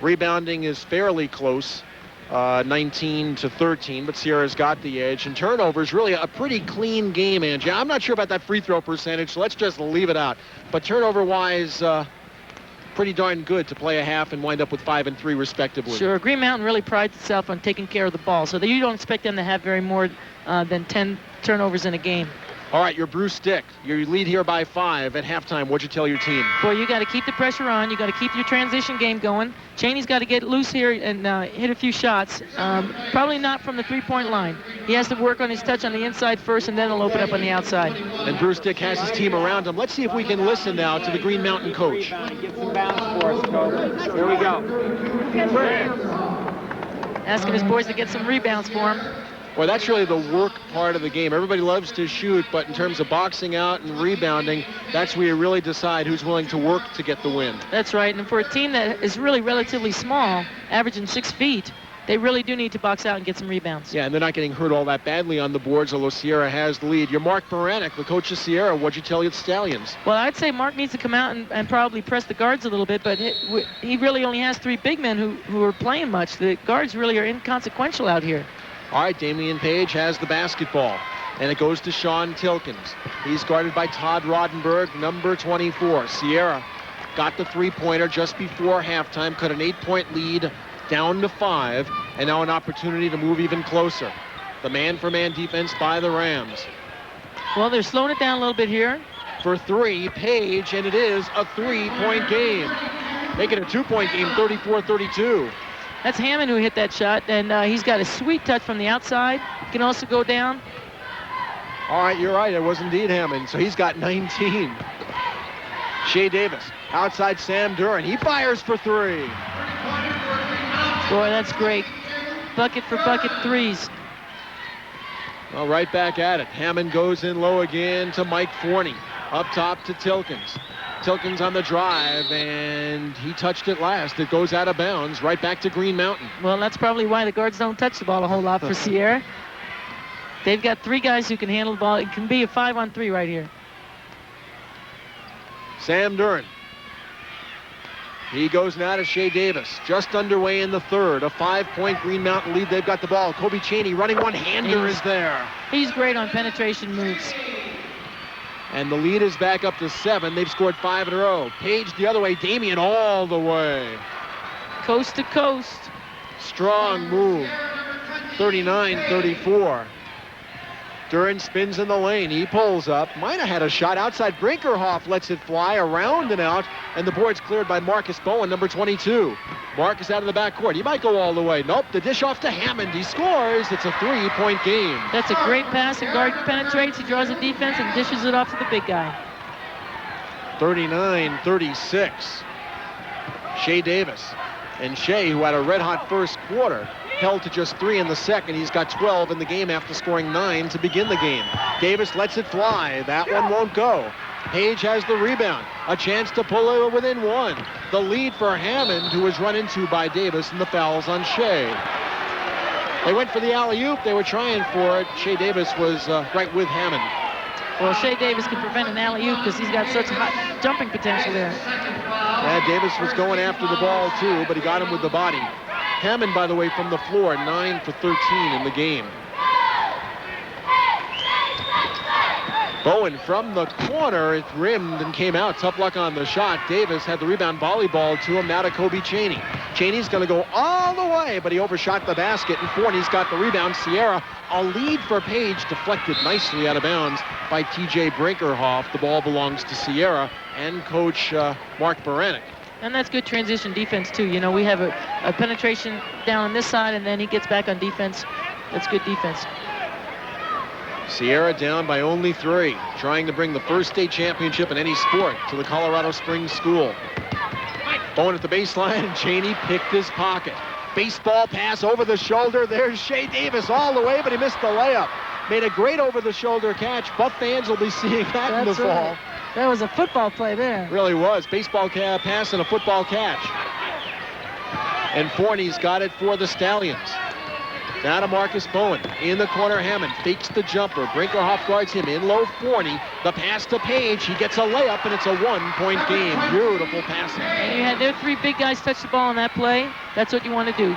Rebounding is fairly close, 19-13, but Sierra's got the edge. And turnovers, really a pretty clean game, Angie. I'm not sure about that free throw percentage, so let's just leave it out. But turnover-wise, pretty darn good to play a half and wind up with 5 and 3 respectively. Sure, Green Mountain really prides itself on taking care of the ball, so that you don't expect them to have very more than 10 turnovers in a game. All right, you're Bruce Dick. You lead here by 5 at halftime. What'd you tell your team? Boy, you got to keep the pressure on. You got to keep your transition game going. Cheney's got to get loose here and hit a few shots. Probably not from the three-point line. He has to work on his touch on the inside first, and then he'll open up on the outside. And Bruce Dick has his team around him. Let's see if we can listen now to the Green Mountain coach. Get some bounce for us, coach. Here we go. Asking his boys to get some rebounds for him. Well, that's really the work part of the game. Everybody loves to shoot, but in terms of boxing out and rebounding, that's where you really decide who's willing to work to get the win. That's right. And for a team that is really relatively small, averaging 6 feet, they really do need to box out and get some rebounds. Yeah, and they're not getting hurt all that badly on the boards, although Sierra has the lead. You're Mark Baranek, the coach of Sierra. What'd you tell your Stallions? Well, I'd say Mark needs to come out and probably press the guards a little bit, but he really only has 3 big men who are playing much. The guards really are inconsequential out here. All right, Damian Page has the basketball, and it goes to Sean Tilkins. He's guarded by Todd Rodenberg, number 24. Sierra got the three-pointer just before halftime, cut an 8-point lead down to 5, and now an opportunity to move even closer. The man-for-man defense by the Rams. Well, they're slowing it down a little bit here. For 3, Page, and it is a 3-point game. Make it a 2-point game, 34-32. That's Hammond who hit that shot, and he's got a sweet touch from the outside. Can also go down. All right, you're right. It was indeed Hammond. So he's got 19. Shea Davis, outside Sam Duran. He fires for 3. Boy, that's great. Bucket for bucket threes. Well, right back at it. Hammond goes in low again to Mike Forney. Up top to Tilkins. Tilkins on the drive, and he touched it last. It goes out of bounds, right back to Green Mountain. Well, that's probably why the guards don't touch the ball a whole lot for Sierra. They've got 3 guys who can handle the ball. It can be a 5-on-3 right here. Sam Duran. He goes now to Shea Davis. Just underway in the third. A 5-point Green Mountain lead. They've got the ball. Kobe Cheney running one-hander is there. He's great on penetration moves. And the lead is back up to 7. They've scored 5 in a row. Page the other way. Damian all the way. Coast to coast. Strong move. 39-34. Duran spins in the lane. He pulls up. Might have had a shot outside. Brinkerhoff lets it fly around and out. And the board's cleared by Marcus Bowen, number 22. Marcus out of the backcourt. He might go all the way. Nope, the dish off to Hammond. He scores. It's a 3-point game. That's a great pass. The guard penetrates. He draws the defense and dishes it off to the big guy. 39-36. Shea Davis. And Shea, who had a red-hot first quarter, held to just 3 in the second. He's got 12 in the game after scoring 9 to begin the game. Davis lets it fly. That one won't go. Page has the rebound. A chance to pull it within 1. The lead for Hammond, who was run into by Davis, and the foul's on Shea. They went for the alley-oop. They were trying for it. Shea Davis was right with Hammond. Well, Shea Davis can prevent an alley-oop because he's got such hot jumping potential there. Yeah, Davis was going after the ball, too, but he got him with the body. Hammond, by the way, from the floor, 9 for 13 in the game. Bowen from the corner, it rimmed and came out. Tough luck on the shot. Davis had the rebound volleyball to him, now to Kobe Cheney. Cheney's going to go all the way, but he overshot the basket, and Forney's got the rebound. Sierra, a lead for Page, deflected nicely out of bounds by T.J. Brinkerhoff. The ball belongs to Sierra and Coach Mark Baranek. And that's good transition defense, too. You know, we have a penetration down on this side, and then he gets back on defense. That's good defense. Sierra down by only 3, trying to bring the first state championship in any sport to the Colorado Springs School. Bowen at the baseline, and Cheney picked his pocket. Baseball pass over the shoulder. There's Shea Davis all the way, but he missed the layup. Made a great over-the-shoulder catch. Buff fans will be seeing that in the fall. That was a football play there. Really was. Baseball pass and a football catch. And Forney's got it for the Stallions. Now to Marcus Bowen. In the corner, Hammond fakes the jumper. Brinkerhoff guards him in low. Forney. The pass to Page. He gets a layup, and it's a 1-point game. Beautiful passing. And you had their 3 big guys touch the ball on that play. That's what you want to do.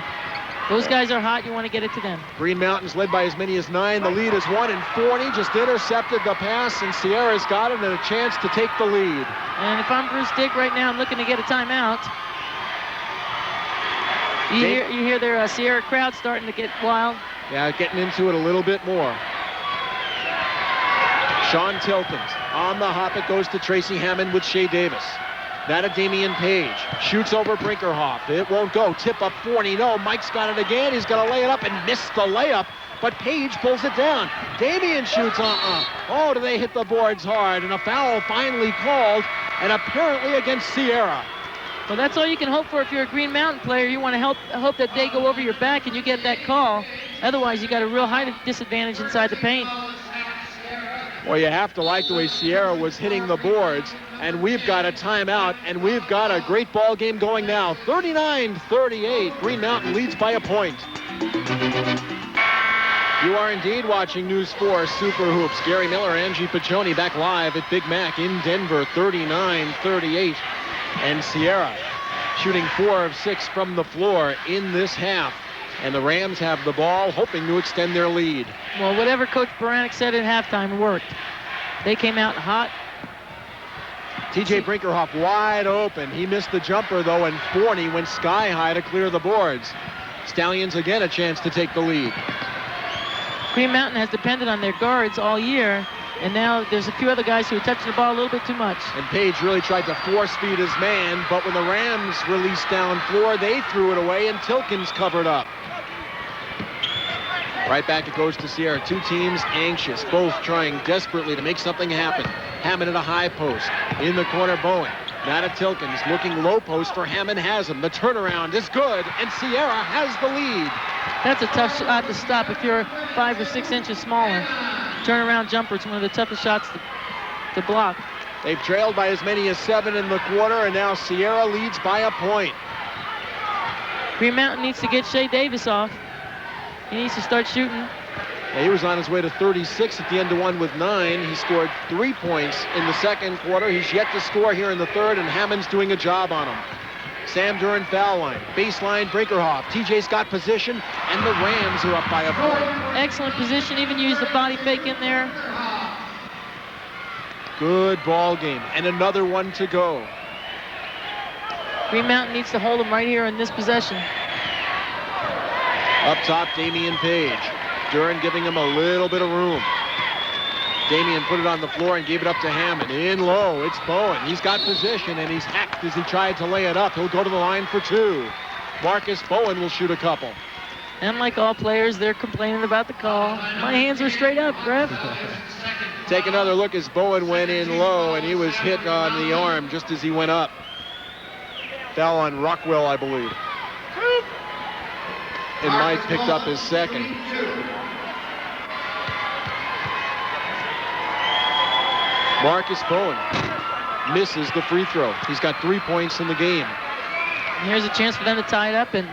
Those guys are hot. You want to get it to them. Green Mountain's led by as many as 9. The lead is 1, and Forney just intercepted the pass, and Sierra's got it and a chance to take the lead. And if I'm Bruce Dick right now, I'm looking to get a timeout. You hear their Sierra crowd starting to get wild. Yeah, getting into it a little bit more. Sean Tilkins on the hop. It goes to Tracy Hammond with Shea Davis. Now to Damian Page. Shoots over Brinkerhoff. It won't go. Tip up Forney. No, Mike's got it again. He's going to lay it up and miss the layup. But Page pulls it down. Damian shoots. Oh, do they hit the boards hard? And a foul finally called, and apparently against Sierra. Well, that's all you can hope for if you're a Green Mountain player. You want to hope that they go over your back and you get that call. Otherwise, you got a real high disadvantage inside the paint. Well, you have to like the way Sierra was hitting the boards. And we've got a timeout, and we've got a great ball game going now. 39-38. Green Mountain leads by a point. You are indeed watching News 4 Super Hoops. Gary Miller, Angie Piccioni back live at Big Mac in Denver. 39-38. And Sierra shooting 4 of 6 from the floor in this half. And the Rams have the ball, hoping to extend their lead. Well, whatever Coach Baranek said at halftime worked. They came out hot. TJ Brinkerhoff wide open. He missed the jumper, though, and Forney went sky high to clear the boards. Stallions again a chance to take the lead. Green Mountain has depended on their guards all year, and now there's a few other guys who are touching the ball a little bit too much. And Page really tried to force feed his man, but when the Rams released down floor, they threw it away, and Tilkins covered up. Right back it goes to Sierra. Two teams anxious, both trying desperately to make something happen. Hammond at a high post. In the corner, Bowen. Now to Tilkins, looking low post for Hammond, has him. The turnaround is good, and Sierra has the lead. That's a tough shot to stop if you're 5 or 6 inches smaller. Turnaround jumper, it's one of the toughest shots to block. They've trailed by as many as 7 in the quarter, and now Sierra leads by a point. Green Mountain needs to get Shea Davis off. He needs to start shooting. Yeah, he was on his way to 36 at the end of one with 9. He scored 3 points in the second quarter. He's yet to score here in the third, and Hammond's doing a job on him. Sam Duran foul line. Baseline, Brinkerhoff. TJ's got position, and the Rams are up by a point. Excellent position. Even used the body fake in there. Good ball game, and another one to go. Green Mountain needs to hold him right here in this possession. Up top, Damian Page. Duran giving him a little bit of room. Damian put it on the floor and gave it up to Hammond. In low, it's Bowen. He's got position, and he's hacked as he tried to lay it up. He'll go to the line for 2. Marcus Bowen will shoot a couple. And like all players, they're complaining about the call. My hands are straight up, Griff. Take another look as Bowen went in low, and he was hit on the arm just as he went up. Foul on Rockwell, I believe. And Mike picked up his second. Marcus Bowen misses the free throw. He's got 3 points in the game. And here's a chance for them to tie it up. And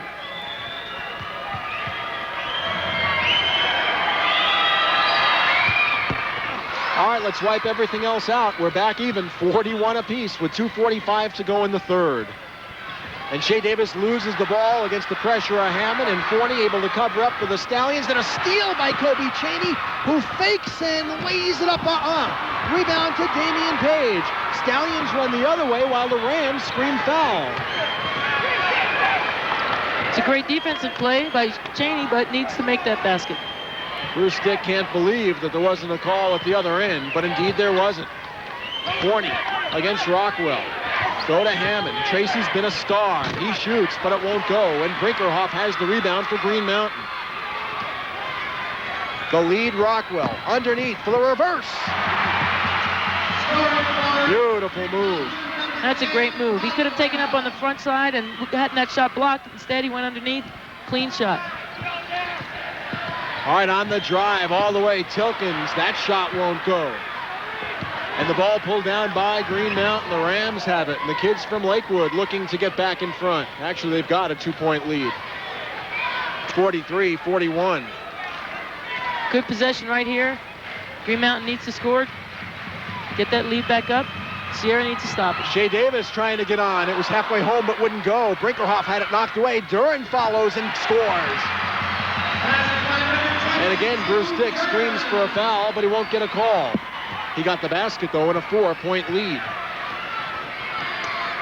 all right, let's wipe everything else out. We're back even, 41 apiece with 2:45 to go in the third. And Shea Davis loses the ball against the pressure of Hammond, and Forney able to cover up for the Stallions. Then a steal by Kobe Chaney, who fakes and lays it up. Rebound to Damian Page. Stallions run the other way while the Rams scream foul. it's a great defensive play by Chaney, but needs to make that basket. Bruce Dick can't believe that there wasn't a call at the other end, but indeed there wasn't. Forney against Rockwell. Go to Hammond. Tracy's been a star. He shoots, but it won't go. And Brinkerhoff has the rebound for Green Mountain. The lead, Rockwell. Underneath for the reverse. Beautiful move. That's a great move. He could have taken up on the front side and gotten that shot blocked. Instead, he went underneath. Clean shot. All right, on the drive all the way. Tilkins. That shot won't go. And the ball pulled down by Green Mountain. The Rams have it. And the kids from Lakewood looking to get back in front. Actually, they've got a 2-point lead. 43-41. Good possession right here. Green Mountain needs to score. Get that lead back up. Sierra needs to stop it. Shea Davis trying to get on. It was halfway home but wouldn't go. Brinkerhoff had it knocked away. Duran follows and scores. And again, Bruce Dick screams for a foul, but he won't get a call. He got the basket, though, in a 4-point lead.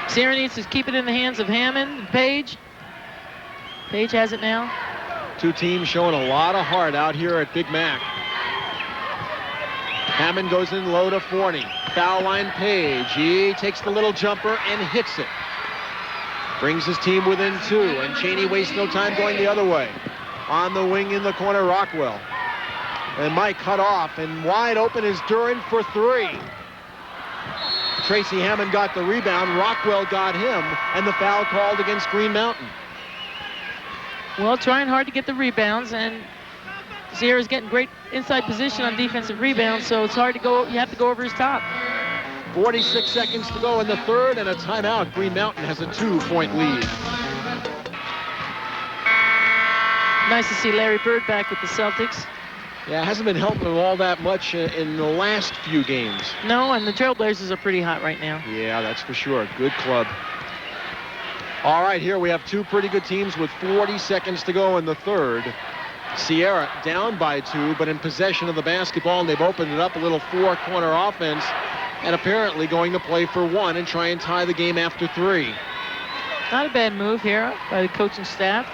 Sierra needs to keep it in the hands of Hammond and Page. Page has it now. Two teams showing a lot of heart out here at Big Mac. Hammond goes in low to Forney. Foul line Page. He takes the little jumper and hits it. Brings his team within 2, and Cheney wastes no time going the other way. On the wing in the corner, Rockwell. And Mike cut off, and wide open is Duren for 3. Tracy Hammond got the rebound. Rockwell got him, and the foul called against Green Mountain. Well, trying hard to get the rebounds, and Sierra's getting great inside position on defensive rebounds, so it's hard to go. You have to go over his top. 46 seconds to go in the third, and a timeout. Green Mountain has a 2-point lead. Nice to see Larry Bird back with the Celtics. Yeah, hasn't been helping them all that much in the last few games. No, and the Trailblazers are pretty hot right now. Yeah, that's for sure. Good club. All right, here we have 2 pretty good teams with 40 seconds to go in the third. Sierra down by 2, but in possession of the basketball, and they've opened it up a little 4-corner offense, and apparently going to play for 1 and try and tie the game after 3. Not a bad move here by the coaching staff.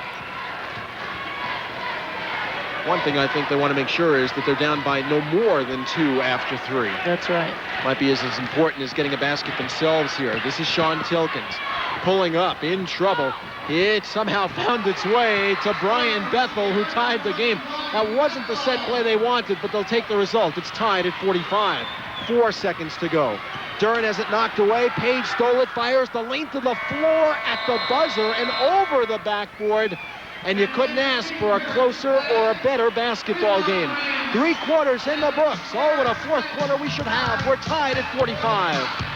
One thing I think they want to make sure is that they're down by no more than 2 after 3. That's right. Might be as important as getting a basket themselves here. This is Sean Tilkins pulling up, in trouble. It somehow found its way to Brian Bethel, who tied the game. That wasn't the set play they wanted, but they'll take the result. It's tied at 45. 4 seconds to go. Duren has it knocked away. Page stole it, fires the length of the floor at the buzzer and over the backboard. And you couldn't ask for a closer or a better basketball game. 3 quarters in the books. Oh, what a 4th quarter we should have. We're tied at 45.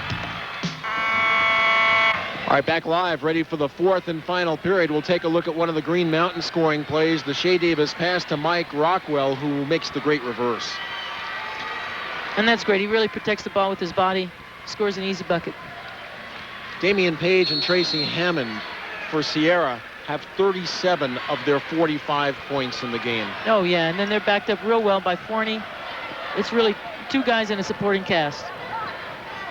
All right, back live, ready for the 4th and final period. We'll take a look at one of the Green Mountain scoring plays. The Shea Davis pass to Mike Rockwell, who makes the great reverse. And that's great. He really protects the ball with his body. Scores an easy bucket. Damian Page and Tracy Hammond for Sierra have 37 of their 45 points in the game. Oh, yeah, and then they're backed up real well by Forney. It's really 2 guys in a supporting cast.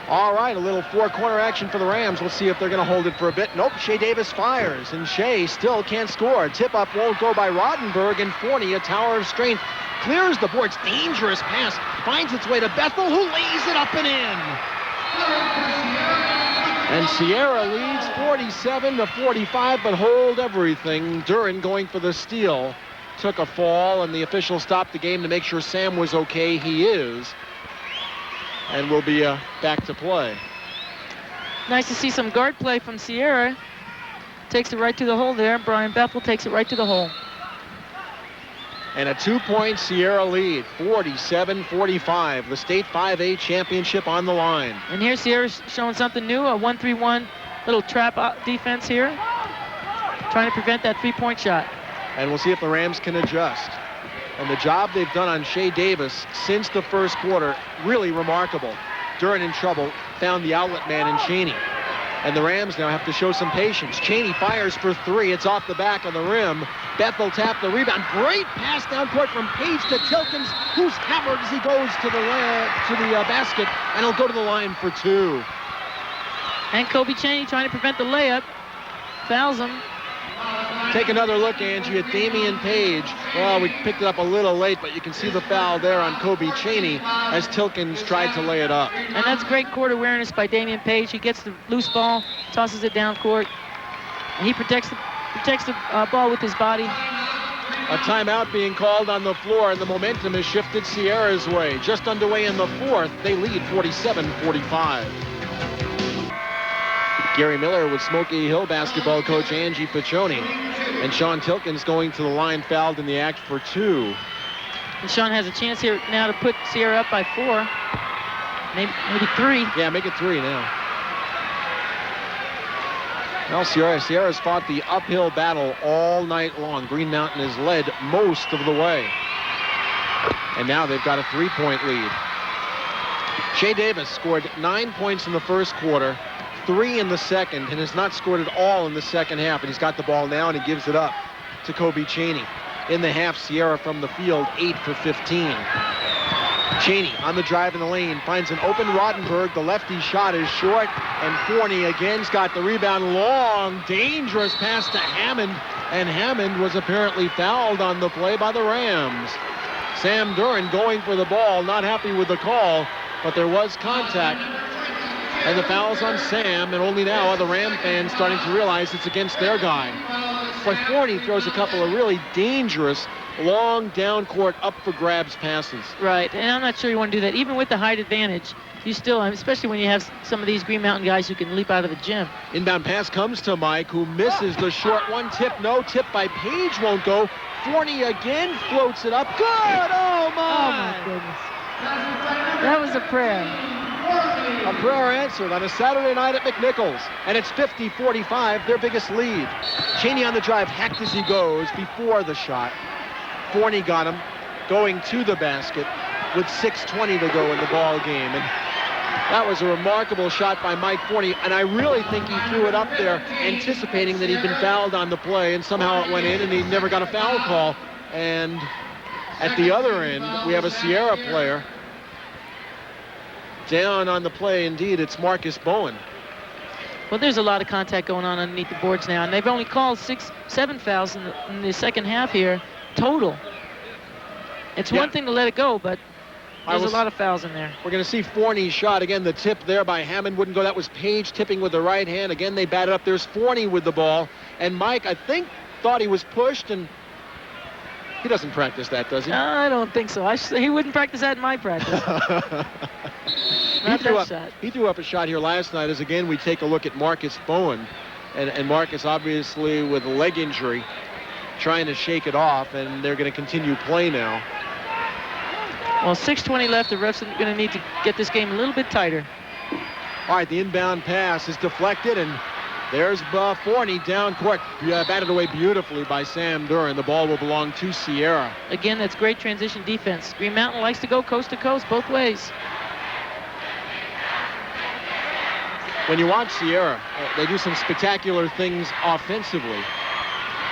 All right, a little 4-corner action for the Rams. We'll see if they're going to hold it for a bit. Nope, Shea Davis fires, and Shea still can't score. Tip-up won't go by Roddenberg, and Forney, a tower of strength, clears the boards. Dangerous pass, finds its way to Bethel, who lays it up and in. And Sierra leads 47-45, but hold everything. Duren going for the steal. Took a fall, and the official stopped the game to make sure Sam was okay. He is. And we'll be back to play. Nice to see some guard play from Sierra. Takes it right to the hole there. Brian Bethel takes it right to the hole. And a 2-point Sierra lead, 47-45. The state 5A championship on the line. And here Sierra's showing something new, a 1-3-1 little trap defense here. Trying to prevent that 3-point shot. And we'll see if the Rams can adjust. And the job they've done on Shea Davis since the first quarter, really remarkable. Duren in trouble, found the outlet man in Cheney. And the Rams now have to show some patience. Cheney fires for 3. It's off the back of the rim. Bethel tapped the rebound. Great pass down court from Page to Tilkins, who's hammered as he goes to the basket, and he'll go to the line for 2. And Kobe Cheney trying to prevent the layup. Fouls him. Take another look, Angie, at Damian Page. Well, we picked it up a little late, but you can see the foul there on Kobe Cheney as Tilkins tried to lay it up. And that's great court awareness by Damian Page. He gets the loose ball, tosses it down court, and he protects the ball with his body. A timeout being called on the floor, and the momentum has shifted Sierra's way. Just underway in the 4th, they lead 47-45. Gary Miller with Smoky Hill basketball coach Angie Piccioni. And Sean Tilkins going to the line, fouled in the act for 2. And Sean has a chance here now to put Sierra up by 4. Maybe 3. Yeah, make it 3 now. Well, Sierra's fought the uphill battle all night long. Green Mountain has led most of the way. And now they've got a 3-point lead. Shea Davis scored 9 points in the first quarter, 3 in the second, and has not scored at all in the second half. And he's got the ball now, and he gives it up to Kobe Cheney. In the half, Sierra from the field, 8 for 15. Cheney on the drive in the lane, finds an open Roddenberg. The lefty shot is short, and Forney again's got the rebound. Long, dangerous pass to Hammond, and Hammond was apparently fouled on the play by the Rams. Sam Duran going for the ball, not happy with the call, but there was contact. And the foul's on Sam, and only now are the Ram fans starting to realize it's against their guy. But Forney throws a couple of really dangerous, long down court, up for grabs passes. Right, and I'm not sure you want to do that. Even with the height advantage, you still, especially when you have some of these Green Mountain guys who can leap out of the gym. Inbound pass comes to Mike, who misses the short one. Tip, no. Tip by Page won't go. Forney again floats it up. Good! Oh, Oh, my! my goodness. That was a prayer. A prayer answered on a Saturday night at McNichols. And it's 50-45, their biggest lead. Cheney on the drive, hacked as he goes before the shot. Forney got him going to the basket with 6:20 to go in the ball game. And that was a remarkable shot by Mike Forney, and I really think he threw it up there anticipating that he'd been fouled on the play, and somehow it went in, and he never got a foul call. And at the other end, we have a Sierra player down on the play. Indeed, it's Marcus Bowen. Well, there's a lot of contact going on underneath the boards now, and they've only called 7 fouls in the second half here total. It's one thing to let it go, but there's a lot of fouls in there. We're going to see Forney's shot. Again, the tip there by Hammond wouldn't go. That was Page tipping with the right hand. Again, they batted up. There's Forney with the ball. And Mike, I think, thought he was pushed, and he doesn't practice that, does he? I don't think so. He wouldn't practice that in my practice. He threw up a shot here last night as, again, we take a look at Marcus Bowen. And Marcus, obviously, with a leg injury, trying to shake it off, and they're going to continue play now. Well, 6:20 left. The refs are going to need to get this game a little bit tighter. All right, the inbound pass is deflected, and there's Forney down court. Batted away beautifully by Sam Duran. The ball will belong to Sierra. Again, that's great transition defense. Green Mountain likes to go coast to coast both ways. When you watch Sierra, they do some spectacular things offensively,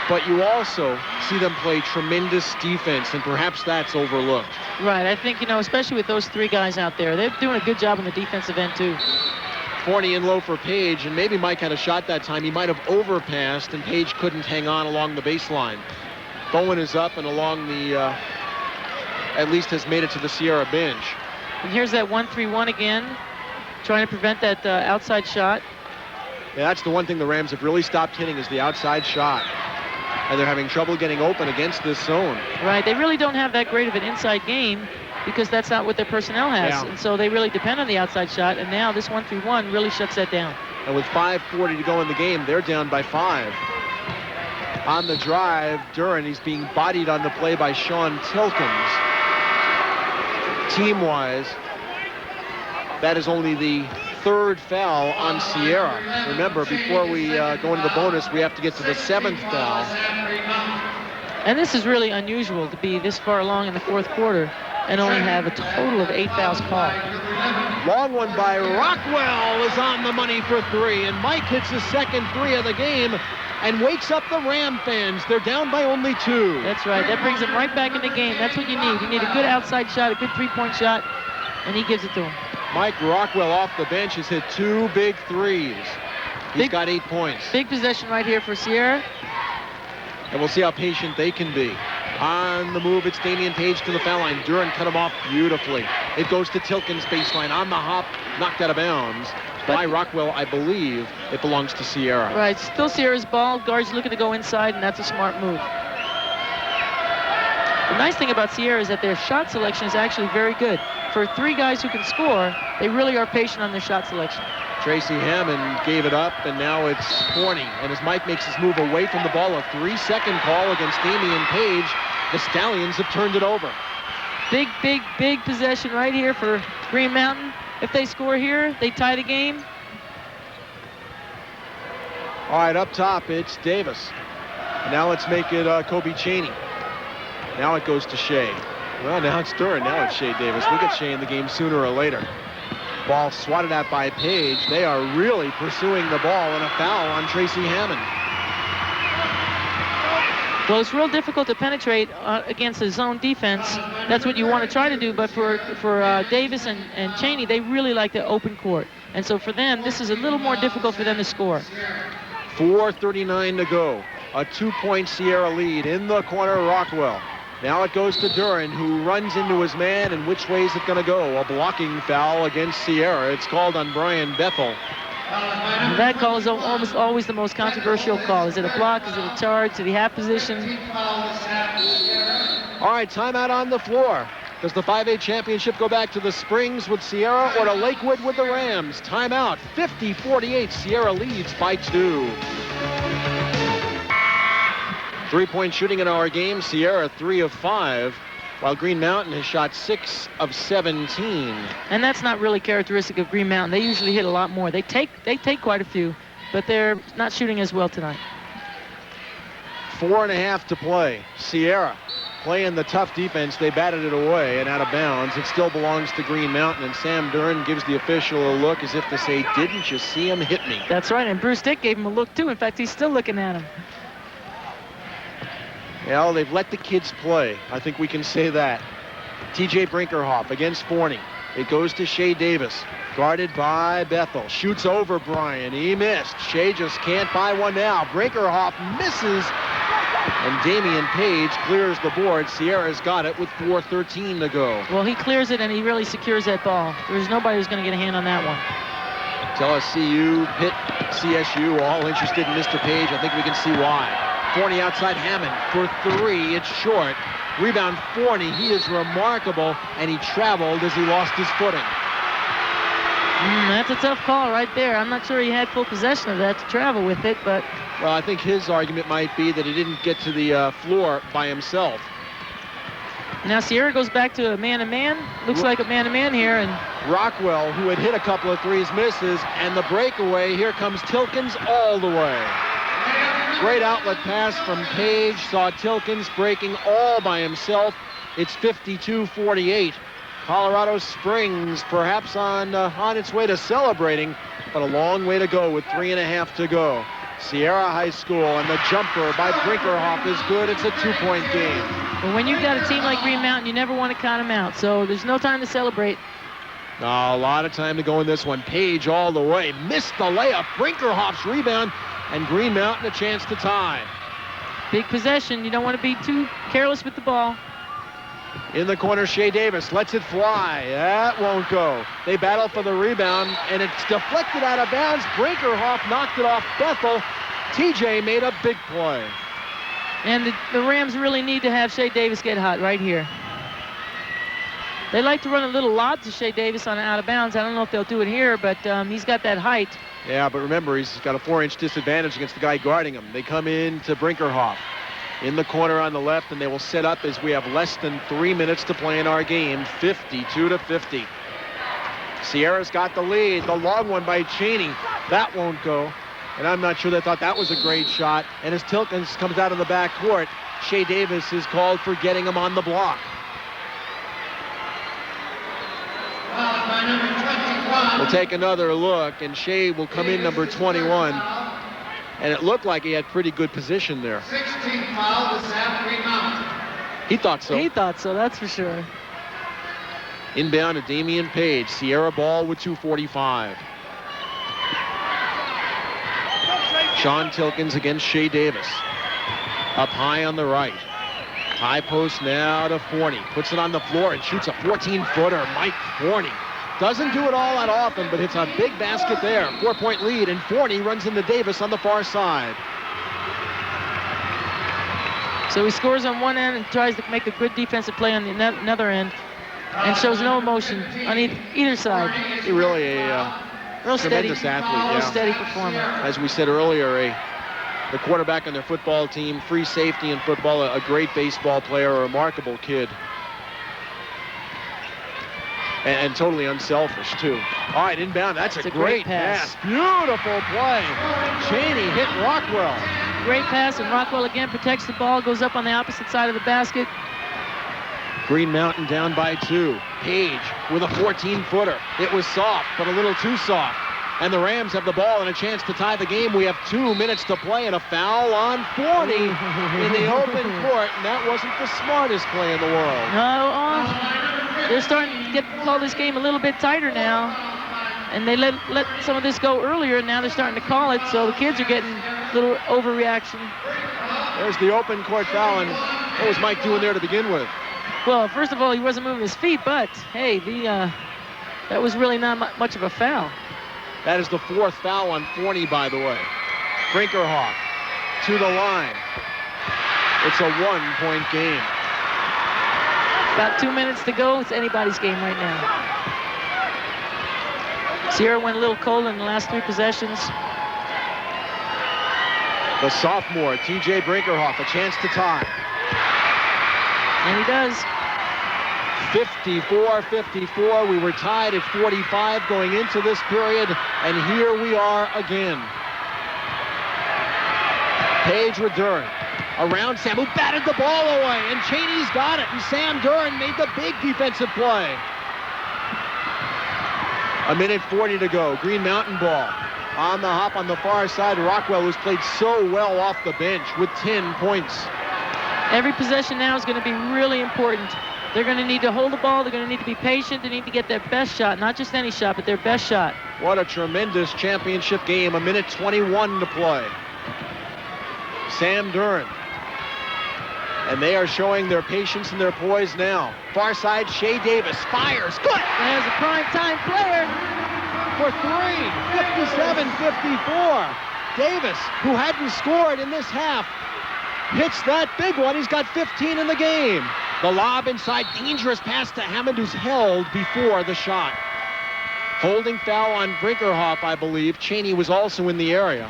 but you also see them play tremendous defense, and perhaps that's overlooked. Right, I think, especially with those three guys out there, they're doing a good job on the defensive end, too. Forney in low for Page, and maybe Mike had a shot that time. He might have overpassed, and Page couldn't hang on along the baseline. Bowen is up and along the, at least has made it to the Sierra bench. And here's that 1-3-1 again, trying to prevent that outside shot. Yeah, that's the one thing the Rams have really stopped hitting is the outside shot. And they're having trouble getting open against this zone. Right, they really don't have that great of an inside game because that's not what their personnel has. Yeah. And so they really depend on the outside shot, and now this 1-3-1 really shuts that down. And with 5:40 to go in the game, they're down by 5. On the drive, Duran, he's being bodied on the play by Sean Tilkins. Team-wise, that is only the third foul on Sierra. Remember, before we go into the bonus, we have to get to the 7th foul. And this is really unusual to be this far along in the fourth quarter and only have a total of 8 fouls called. Long one by Rockwell is on the money for 3, and Mike hits his second 3 of the game and wakes up the Ram fans. They're down by only 2. That's right. That brings them right back in the game. That's what you need. You need a good outside shot, a good three-point shot, and he gives it to him. Mike Rockwell off the bench has hit 2 big threes. He's got 8 points. Big possession right here for Sierra. And we'll see how patient they can be. On the move, it's Damian Page to the foul line. Duran cut him off beautifully. It goes to Tilkins' baseline. On the hop, knocked out of bounds. By Rockwell, I believe it belongs to Sierra. Right, still Sierra's ball. Guard's looking to go inside, and that's a smart move. The nice thing about Sierra is that their shot selection is actually very good. For 3 guys who can score, they really are patient on their shot selection. Tracy Hammond gave it up, and now it's Forney. And as Mike makes his move away from the ball, a 3-second call against Damian Page. The Stallions have turned it over. Big, big, big possession right here for Green Mountain. If they score here, they tie the game. All right, up top, it's Davis. And now let's make it Kobe Cheney. Now it goes to Shea. Well, now it's Duran. Now it's Shea Davis. We'll get Shea in the game sooner or later. Ball swatted at by Page. They are really pursuing the ball, and a foul on Tracy Hammond. Well, it's real difficult to penetrate against a zone defense. That's what you want to try to do, but for Davis and Cheney, they really like the open court. And so for them, this is a little more difficult for them to score. 4:39 to go. A 2-point Sierra lead in the corner, Rockwell. Now it goes to Duran, who runs into his man, and which way is it going to go? A blocking foul against Sierra. It's called on Brian Bethel. That call is almost always the most controversial call. Is it a block? Is it a charge? Did he have position? All right, timeout on the floor. Does the 5A championship go back to the Springs with Sierra or to Lakewood with the Rams? Timeout. 50-48. Sierra leads by 2. 3-point shooting in our game. Sierra 3 of 5, while Green Mountain has shot 6 of 17. And that's not really characteristic of Green Mountain. They usually hit a lot more. They take quite a few, but they're not shooting as well tonight. 4.5 to play. Sierra playing the tough defense. They batted it away and out of bounds. It still belongs to Green Mountain, and Sam Duran gives the official a look as if to say, didn't you see him hit me? That's right, and Bruce Dick gave him a look too. In fact, he's still looking at him. Well, they've let the kids play. I think we can say that. TJ Brinkerhoff against Forney. It goes to Shea Davis, guarded by Bethel. Shoots over Brian. He missed. Shea just can't buy one now. Brinkerhoff misses, and Damian Page clears the board. Sierra's got it with 4:13 to go. Well, he clears it, and he really secures that ball. There's nobody who's going to get a hand on that one. LSU, Pitt, CSU, all interested in Mr. Page. I think we can see why. Forney outside Hammond for 3. It's short. Rebound Forney. He is remarkable, and he traveled as he lost his footing. That's a tough call right there. I'm not sure he had full possession of that to travel with it, but... Well, I think his argument might be that he didn't get to the floor by himself. Now Sierra goes back to a man-to-man. Looks like a man-to-man here, and... Rockwell, who had hit a couple of threes, misses, and the breakaway. Here comes Tilkins all the way. Great outlet pass from Page. Saw Tilkins breaking all by himself. It's 52-48. Colorado Springs perhaps on its way to celebrating, but a long way to go with 3.5 to go. Sierra High School, and the jumper by Brinkerhoff is good. It's a 2-point game. But when you've got a team like Green Mountain, you never want to count them out, so there's no time to celebrate. A lot of time to go in this one. Page all the way. Missed the layup. Brinkerhoff's rebound, and Green Mountain a chance to tie. Big possession. You don't want to be too careless with the ball. In the corner, Shea Davis lets it fly. That won't go. They battle for the rebound, and it's deflected out of bounds. Brinkerhoff knocked it off Bethel. TJ made a big play. And the Rams really need to have Shea Davis get hot right here. They like to run a little lob to Shea Davis on out of bounds. I don't know if they'll do it here, but he's got that height. Yeah, but remember, he's got a 4-inch disadvantage against the guy guarding him. They come in to Brinkerhoff in the corner on the left, and they will set up as we have less than 3 minutes to play in our game, 52-50. Sierra's got the lead. The long one by Cheney. That won't go. And I'm not sure they thought that was a great shot. And as Tilkins comes out of the back court, Shea Davis is called for getting him on the block. We'll take another look, and Shea will come in number 21. And it looked like he had pretty good position there. 16 foul this afternoon. He thought so. He thought so, that's for sure. Inbound to Damian Page. Sierra ball with 2:45. Sean Tilkins against Shea Davis. Up high on the right. High post now to Forney. Puts it on the floor and shoots a 14-footer. Mike Forney. Doesn't do it all that often, but hits a big basket there. 4-point lead, and Forney runs into Davis on the far side. So he scores on one end and tries to make a good defensive play on the another end, and shows no emotion on either side. He really a real steady, tremendous athlete. real steady performer. As we said earlier, the quarterback on their football team, free safety in football, a great baseball player, a remarkable kid. And totally unselfish, too. All right, inbound. That's a great pass. Beautiful play. Cheney hit Rockwell. Great pass, and Rockwell again protects the ball, goes up on the opposite side of the basket. Green Mountain down by 2. Page with a 14-footer. It was soft, but a little too soft. And the Rams have the ball and a chance to tie the game. We have 2 minutes to play, and a foul on Forney in the open court. And that wasn't the smartest play in the world. No, they're starting to call this game a little bit tighter now. And they let some of this go earlier, and now they're starting to call it. So the kids are getting a little overreaction. There's the open court foul, and What was Mike doing there to begin with? Well, first of all, he wasn't moving his feet, but hey, that was really not much of a foul. That is the 4th foul on Forney, by the way. Brinkerhoff to the line. It's a 1-point game. About 2 minutes to go. It's anybody's game right now. Sierra went a little cold in the last 3 possessions. The sophomore, T.J. Brinkerhoff, a chance to tie. And he does. 54-54. We were tied at 45 going into this period, and here we are again. Page with Duren. Around Sam, who batted the ball away, and Chaney's got it, and Sam Duren made the big defensive play. 1:40 to go. Green Mountain ball. On the hop on the far side, Rockwell, who's played so well off the bench with 10 points. Every possession now is going to be really important. They're going to need to hold the ball. They're going to need to be patient. They need to get their best shot, not just any shot, but their best shot. What a tremendous championship game. 1:21 to play. Sam Duren. And they are showing their patience and their poise now. Far side, Shea Davis fires. Good! There's a prime time player. For 3, 57-54. Davis, who hadn't scored in this half, hits that big one. He's got 15 in the game. The lob inside, dangerous pass to Hammond, who's held before the shot. Holding foul on Brinkerhoff, I believe. Chaney was also in the area.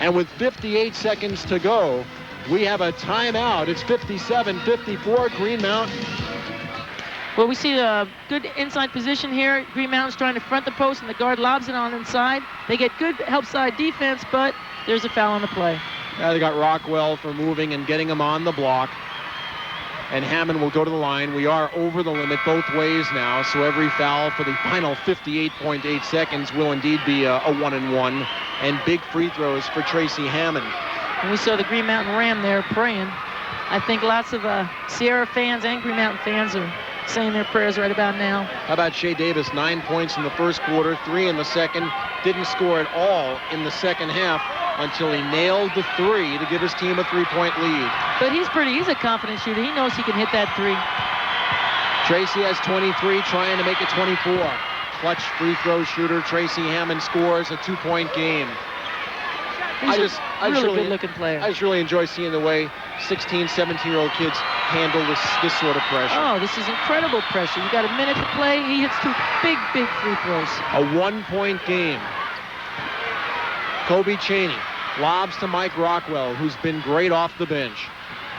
And with 58 seconds to go, we have a timeout. It's 57-54, Green Mountain. Well, we see a good inside position here. Green Mountain's trying to front the post, and the guard lobs it on inside. They get good help side defense, but there's a foul on the play. They got Rockwell for moving and getting him on the block. And Hammond will go to the line. We are over the limit both ways now, so every foul for the final 58.8 seconds will indeed be a 1-and-1. And big free throws for Tracy Hammond. And we saw the Green Mountain Ram there praying. I think lots of Sierra fans and Green Mountain fans are saying their prayers right about now. How about Shea Davis? 9 points in the first quarter, 3 in the second. Didn't score at all in the second half until he nailed the 3 to give his team a 3-point lead. But he's a confident shooter. He knows he can hit that 3. Tracy has 23, trying to make it 24. Clutch free throw shooter. Tracy Hammond scores a 2-point game. He's a really good-looking player. I just really enjoy seeing the way 16, 17-year-old kids handle this sort of pressure. Oh, this is incredible pressure. You got a minute to play. He hits 2 big free throws. A 1-point game. Kobe Chaney lobs to Mike Rockwell, who's been great off the bench.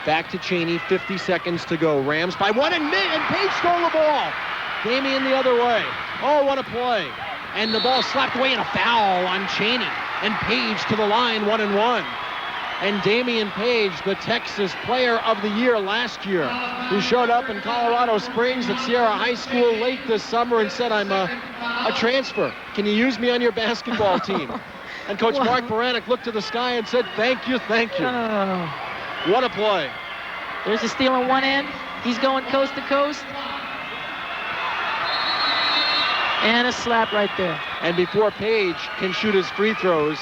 Back to Chaney, 50 seconds to go. Rams by 1, and Page stole the ball. Damian the other way. Oh, what a play. And the ball slapped away, and a foul on Chaney. And Page to the line, 1-and-1. And Damian Page, the Texas Player of the Year last year, who showed up in Colorado Springs at Sierra High School late this summer and said, I'm a transfer. Can you use me on your basketball team? And Coach Mark Baranek looked to the sky and said, thank you, thank you. Oh. What a play. There's a steal on one end. He's going coast to coast. And a slap right there. And before Page can shoot his free throws,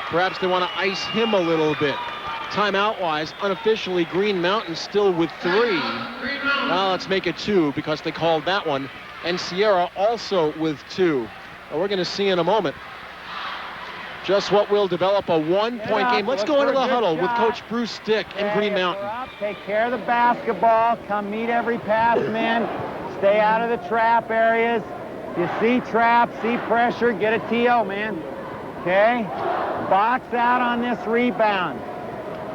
perhaps they want to ice him a little bit. Timeout-wise, unofficially, Green Mountain still with 3. Now let's make it 2 because they called that one. And Sierra also with 2. And we're going to see in a moment just what will develop a 1-point game. Let's go into the huddle with Coach Bruce Stick and Green Mountain. Take care of the basketball. Come meet every pass man. Stay out of the trap areas. You see trap, see pressure, get a TO, man. Okay? Box out on this rebound.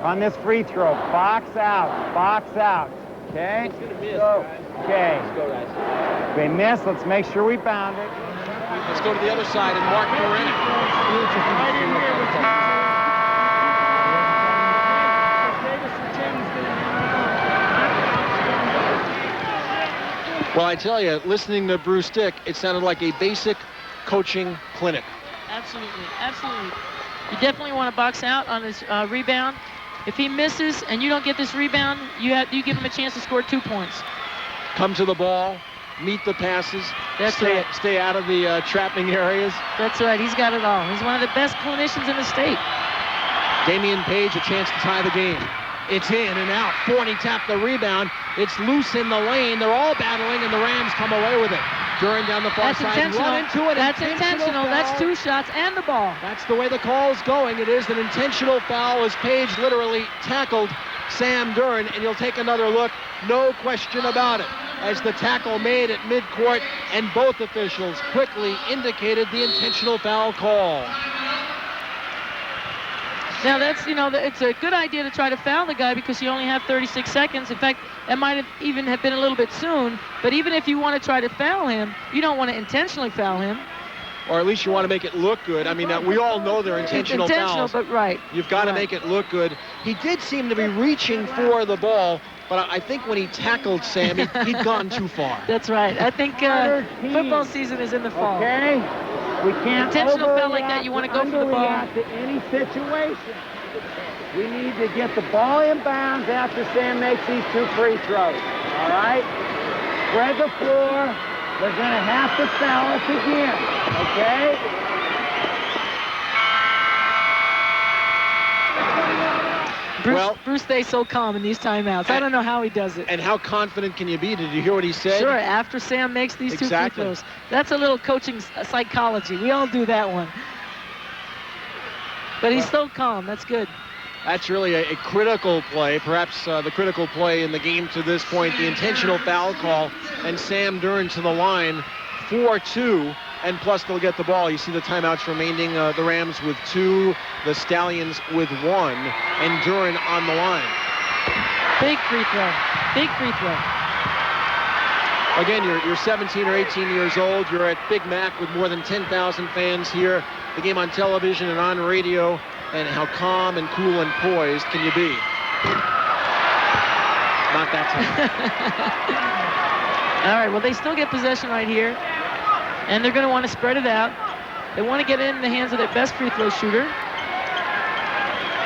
On this free throw. Box out. Box out. Okay? It's going to miss, okay. Let's go, guys. They miss. Let's make sure we bound it. Let's go to the other side and Mark Baranek. Right in here with Well, I tell you, listening to Bruce Stick, it sounded like a basic coaching clinic. Absolutely, absolutely. You definitely want to box out on his rebound. If he misses and you don't get this rebound, you give him a chance to score 2 points. Come to the ball, meet the passes, That's right. Stay out of the trapping areas. That's right. He's got it all. He's one of the best clinicians in the state. Damian Page, a chance to tie the game. It's in and out. Forney tapped the rebound. It's loose in the lane. They're all battling, and the Rams come away with it. Duran down the far That's side. intentional. Run into it. That's intentional. Foul. That's 2 shots and the ball. That's the way the call's going. It is an intentional foul as Page literally tackled Sam Duran, and you'll take another look. No question about it. As the tackle made at midcourt, and both officials quickly indicated the intentional foul call. Now that's, it's a good idea to try to foul the guy because you only have 36 seconds. In fact, that might have even have been a little bit soon. But even if you want to try to foul him, you don't want to intentionally foul him. Or at least you want to make it look good. I mean, we all know they're intentional fouls. But right. You've got to make it look good. He did seem to be reaching for the ball, but I think when he tackled Sam, he'd gone too far. That's right. I think football season is in the fall. Okay? We can't intentional foul like that, you want to go for the ball. To any situation. We need to get the ball in bounds after Sam makes these 2 free throws. All right? Spread the floor. They're going to have to foul us again. Okay? Bruce stays so calm in these timeouts. I don't know how he does it. And how confident can you be? Did you hear what he said? Sure, after Sam makes these 2 free throws. That's a little coaching psychology. We all do that one. But he's so calm. That's good. That's really a critical play, perhaps the critical play in the game to this point, the intentional foul call, and Sam Duran to the line, 4-2, and plus they'll get the ball. You see the timeouts remaining, the Rams with 2, the Stallions with 1, and Duran on the line. Big free throw. Big free throw. Again, you're 17 or 18 years old. You're at Big Mac with more than 10,000 fans here. The game on television and on radio. And how calm and cool and poised can you be? Not that time. All right, well, they still get possession right here. And they're going to want to spread it out. They want to get it in the hands of their best free throw shooter.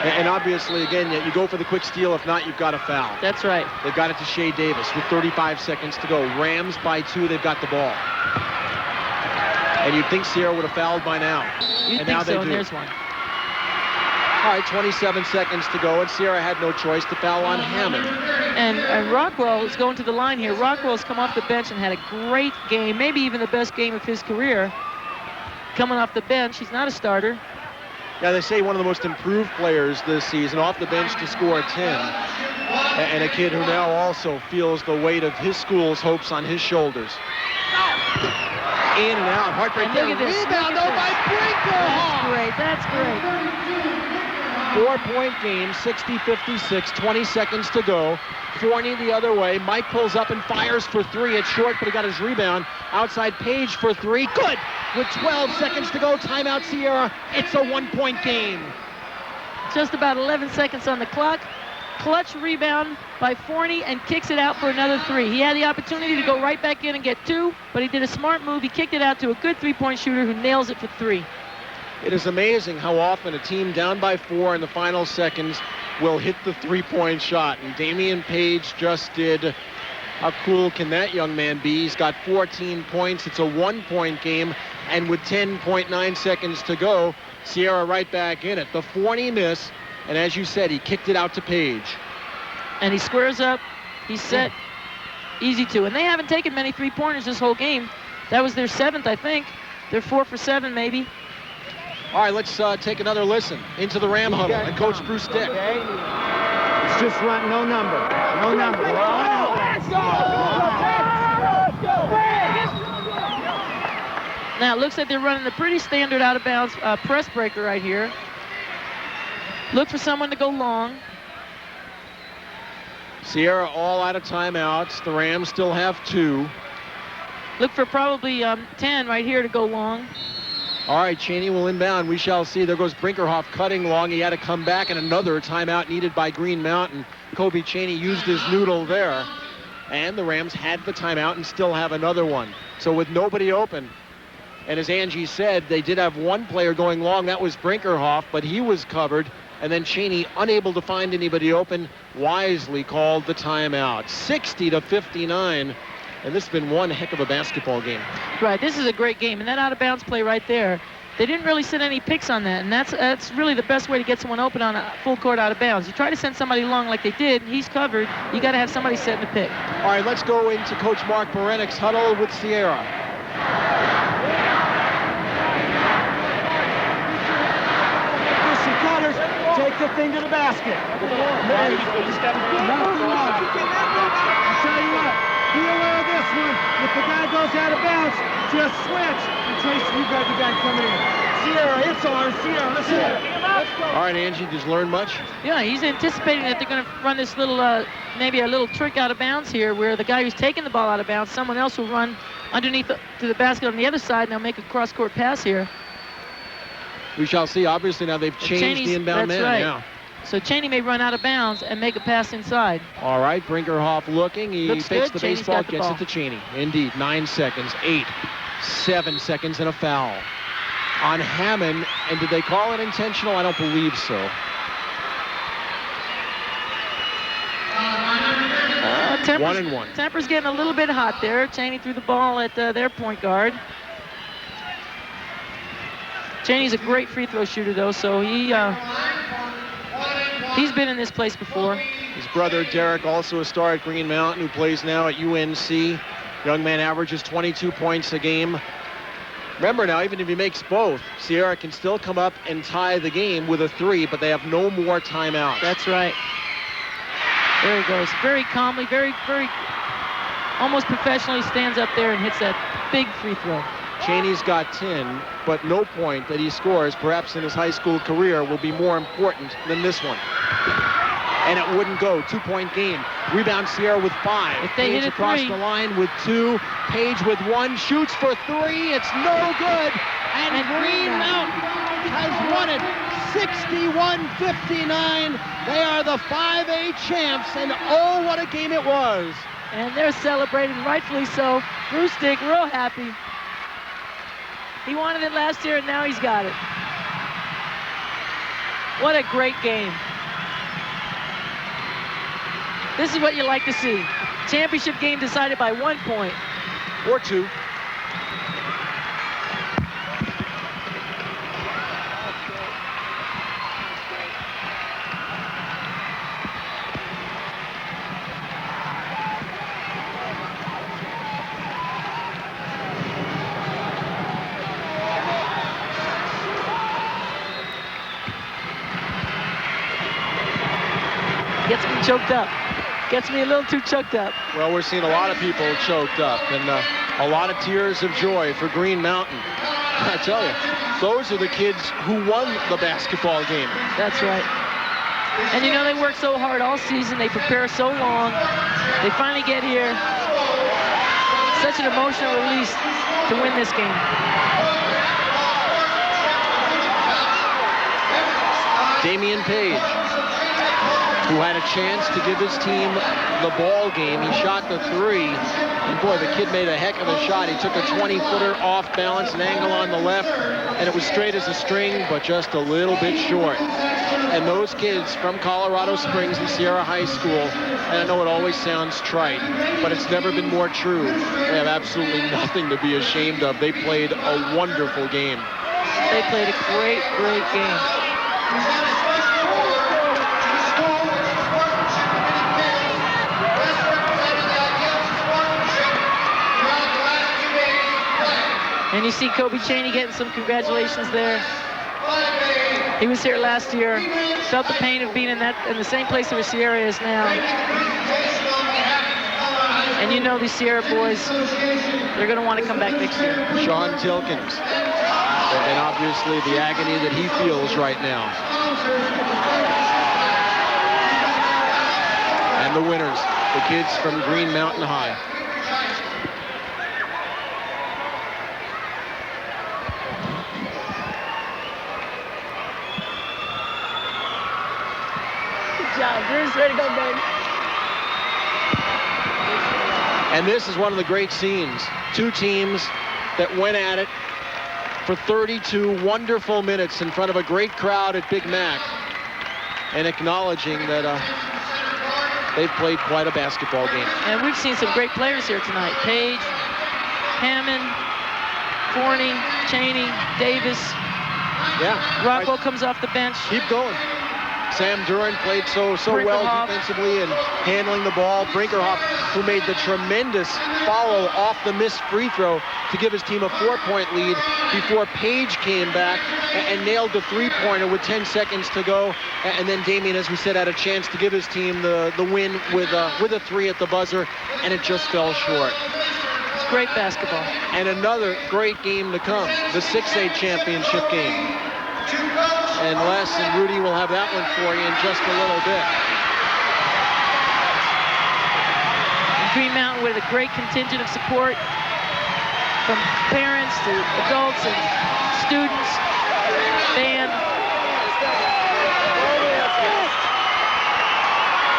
And obviously, again, you go for the quick steal. If not, you've got a foul. That's right. They've got it to Shea Davis with 35 seconds to go. Rams by 2. They've got the ball. And you'd think Sierra would have fouled by now. You'd think so, and there's one. All right, 27 seconds to go, and Sierra had no choice to foul on Hammond. And Rockwell is going to the line here. Rockwell's come off the bench and had a great game, maybe even the best game of his career. Coming off the bench, he's not a starter. Yeah, they say one of the most improved players this season, off the bench to score 10. And a kid who now also feels the weight of his school's hopes on his shoulders. In and out, heartbreak there. Rebound by Brinkerhoff. That's great, that's great. 4-point game, 60-56, 20 seconds to go. Forney the other way. Mike pulls up and fires for 3. It's short, but he got his rebound. Outside Page for 3. Good! With 12 seconds to go, timeout Sierra. It's a 1-point game. Just about 11 seconds on the clock. Clutch rebound by Forney and kicks it out for another 3. He had the opportunity to go right back in and get 2, but he did a smart move. He kicked it out to a good 3-point shooter who nails it for 3. It is amazing how often a team down by 4 in the final seconds will hit the 3-point shot. And Damian Page just did. How cool can that young man be? He's got 14 points. It's a 1-point game. And with 10.9 seconds to go, Sierra right back in it. The Forney miss. And as you said, he kicked it out to Page. And he squares up. He's set. Easy 2. And they haven't taken many 3-pointers this whole game. That was their 7th, I think. They're 4 for 7, maybe. All right, let's take another listen into the Ram huddle and Coach Bruce Dick. Okay. It's just run, no number. No number. Let's go! Now, it looks like they're running a pretty standard out-of-bounds press breaker right here. Look for someone to go long. Sierra all out of timeouts. The Rams still have 2. Look for probably 10 right here to go long. All right, Chaney will inbound. We shall see. There goes Brinkerhoff cutting long. He had to come back, and another timeout needed by Green Mountain. Kobe Chaney used his noodle there. And the Rams had the timeout and still have another one. So with nobody open, and as Angie said, they did have one player going long. That was Brinkerhoff, but he was covered. And then Chaney, unable to find anybody open, wisely called the timeout. 60-59. And this has been one heck of a basketball game. Right, this is a great game. And that out-of-bounds play right there, They didn't really set any picks on that, and that's really the best way to get someone open on a full court out of bounds. You try to send somebody long like they did, he's covered. You got to have somebody setting the pick. All right, let's go into Coach Mark Berenic's huddle with Sierra. Listen, Cutters, take the thing to the basket. I'll tell you what, be aware of this one. If the guy goes out of bounds, just switch. And Tracy, you got the guy coming in. Sierra, it's ours. Sierra, let's go. All right, Angie, did you learn much? Yeah, he's anticipating that they're going to run this little, maybe a little trick out of bounds here, where the guy who's taking the ball out of bounds, someone else will run underneath to the basket on the other side, and they'll make a cross-court pass here. We shall see. Obviously, now they've changed the inbound man. Right. Yeah. So Cheney may run out of bounds and make a pass inside. All right, Brinkerhoff looking. He Looks fakes good. the Cheney's baseball, got the gets ball. it to Cheney. Indeed, 9 seconds, 8, 7 seconds, and a foul on Hammond. And did they call it intentional? I don't believe so. Temper's, 1-1. Temper's getting a little bit hot there. Cheney threw the ball at their point guard. Cheney's a great free throw shooter, though, so he's been in this place before. His brother Derek, also a star at Green Mountain, who plays now at UNC. Young man averages 22 points a game. Remember now, even if he makes both, Sierra can still come up and tie the game with a 3, but they have no more timeouts. That's right. There he goes. Very calmly, very almost professionally stands up there and hits that big free throw. Cheney's got 10, but no point that he scores, perhaps in his high school career, will be more important than this one. And it wouldn't go. 2-point game. Rebound Sierra with 5. If they Page hit it across 3. the line with 2. Page with 1. Shoots for 3. It's no good. And Green Mountain has won it 61-59. They are the 5A champs, and oh, what a game it was. And they're celebrating, rightfully so. Bruce Dick, real happy. He wanted it last year, and now he's got it. What a great game. This is what you like to see. Championship game decided by 1 point. Or 2. Gets me choked up. Gets me a little too choked up. Well, we're seeing a lot of people choked up, and a lot of tears of joy for Green Mountain. I tell you, those are the kids who won the basketball game. That's right. And you know, they work so hard all season. They prepare so long. They finally get here. Such an emotional release to win this game. Damian Page, who had a chance to give his team the ball game. He shot the 3, and boy, the kid made a heck of a shot. He took a 20-footer off balance, an angle on the left, and it was straight as a string, but just a little bit short. And those kids from Colorado Springs and Sierra High School, and I know it always sounds trite, but it's never been more true. They have absolutely nothing to be ashamed of. They played a wonderful game. They played a great, great game. And you see Kobe Cheney getting some congratulations there. He was here last year, felt the pain of being in the same place where Sierra is now. And you know these Sierra boys, they're going to want to come back next year. Sean Tilkins, and obviously the agony that he feels right now. And the winners, the kids from Green Mountain High. Drew's ready to go, baby. And this is one of the great scenes. 2 teams that went at it for 32 wonderful minutes in front of a great crowd at Big Mac, and acknowledging that they've played quite a basketball game. And we've seen some great players here tonight. Page, Hammond, Forney, Cheney, Davis. Yeah. Rockwell comes off the bench. Keep going. Sam Duren played so well defensively and handling the ball. Brinkerhoff, who made the tremendous follow off the missed free throw to give his team a 4-point lead before Page came back and nailed the three-pointer with 10 seconds to go. And then Damian, as we said, had a chance to give his team the win with a three at the buzzer, and it just fell short. It's great basketball. And another great game to come, the 6A championship game. And Les and Rudy will have that one for you in just a little bit. And Green Mountain with a great contingent of support from parents to adults and students, band.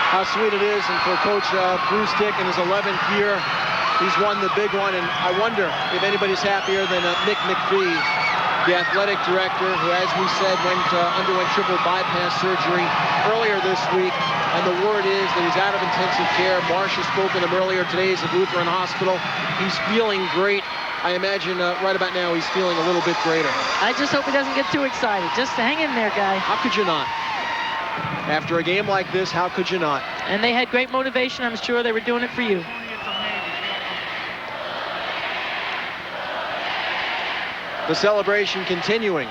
How sweet it is, and for Coach Bruce Dick in his 11th year, he's won the big one, and I wonder if anybody's happier than Mick McPhee, the athletic director, who, as we said, underwent triple bypass surgery earlier this week, and the word is that he's out of intensive care. Marcia spoke to him earlier today. He's at Lutheran Hospital. He's feeling great. I imagine right about now he's feeling a little bit greater. I just hope he doesn't get too excited. Just hang in there, guy. How could you not? After a game like this, how could you not? And they had great motivation. I'm sure they were doing it for you. The celebration continuing.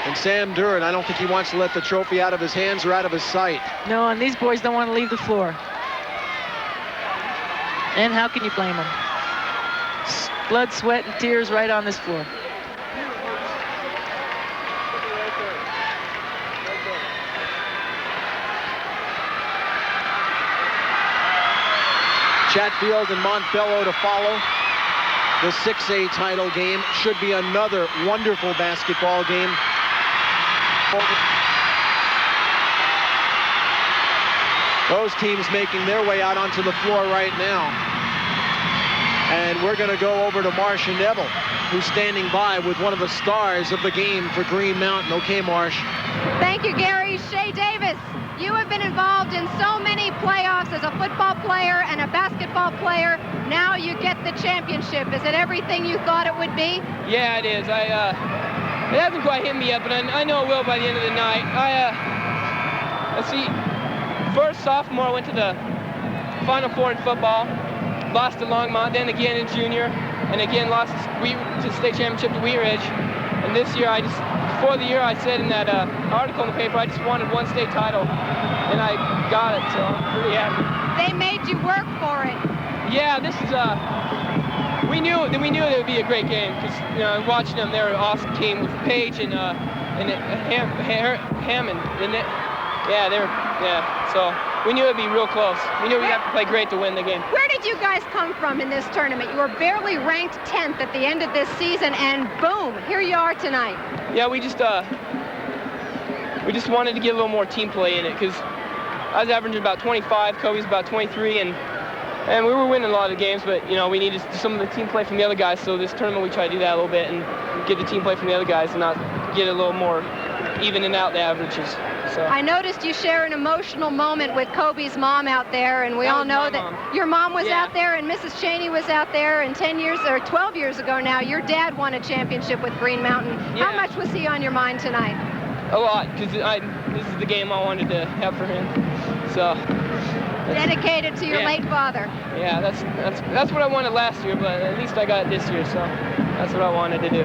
And Sam Duren, I don't think he wants to let the trophy out of his hands or out of his sight. No, and these boys don't want to leave the floor. And how can you blame them? Blood, sweat, and tears right on this floor. Chatfield and Montbello to follow. The 6A title game should be another wonderful basketball game. Those teams making their way out onto the floor right now. And we're going to go over to Marcia Neville, who's standing by with one of the stars of the game for Green Mountain. Okay, Marsh. Thank you, Gary. Shea Davis, you have been involved in so many playoffs as a football player and a basketball player. Now you get the championship. Is it everything you thought it would be? Yeah, it is. It hasn't quite hit me yet, but I know it will by the end of the night. Let's see. First sophomore, went to the Final Four in football, lost to Longmont, then again in junior, and again lost to the state championship to Wheat Ridge. And this year, before the year, I said in that article in the paper, I just wanted one state title, and I got it, so I'm pretty happy. They made you work for it. Yeah, this is we knew that it would be a great game because watching them, they're an awesome team with Page and Hammond, isn't it? So we knew it'd be real close. We knew we'd have to play great to win the game. Where did you guys come from in this tournament? You were barely ranked 10th at the end of this season, and boom, here you are tonight. Yeah, we just wanted to get a little more team play in it because I was averaging about 25, Kobe's about 23, and we were winning a lot of games, but we needed some of the team play from the other guys. So this tournament we try to do that a little bit and get the team play from the other guys and not get a little more evening out the averages. So I noticed you share an emotional moment with Kobe's mom out there, and we all know that your mom was out there and Mrs. Cheney was out there, and 10 years or 12 years ago now, your dad won a championship with Green Mountain. Yeah. How much was he on your mind tonight? A lot, because this is the game I wanted to have for him. So dedicated to your late father. Yeah, that's what I wanted last year, but at least I got it this year, so that's what I wanted to do.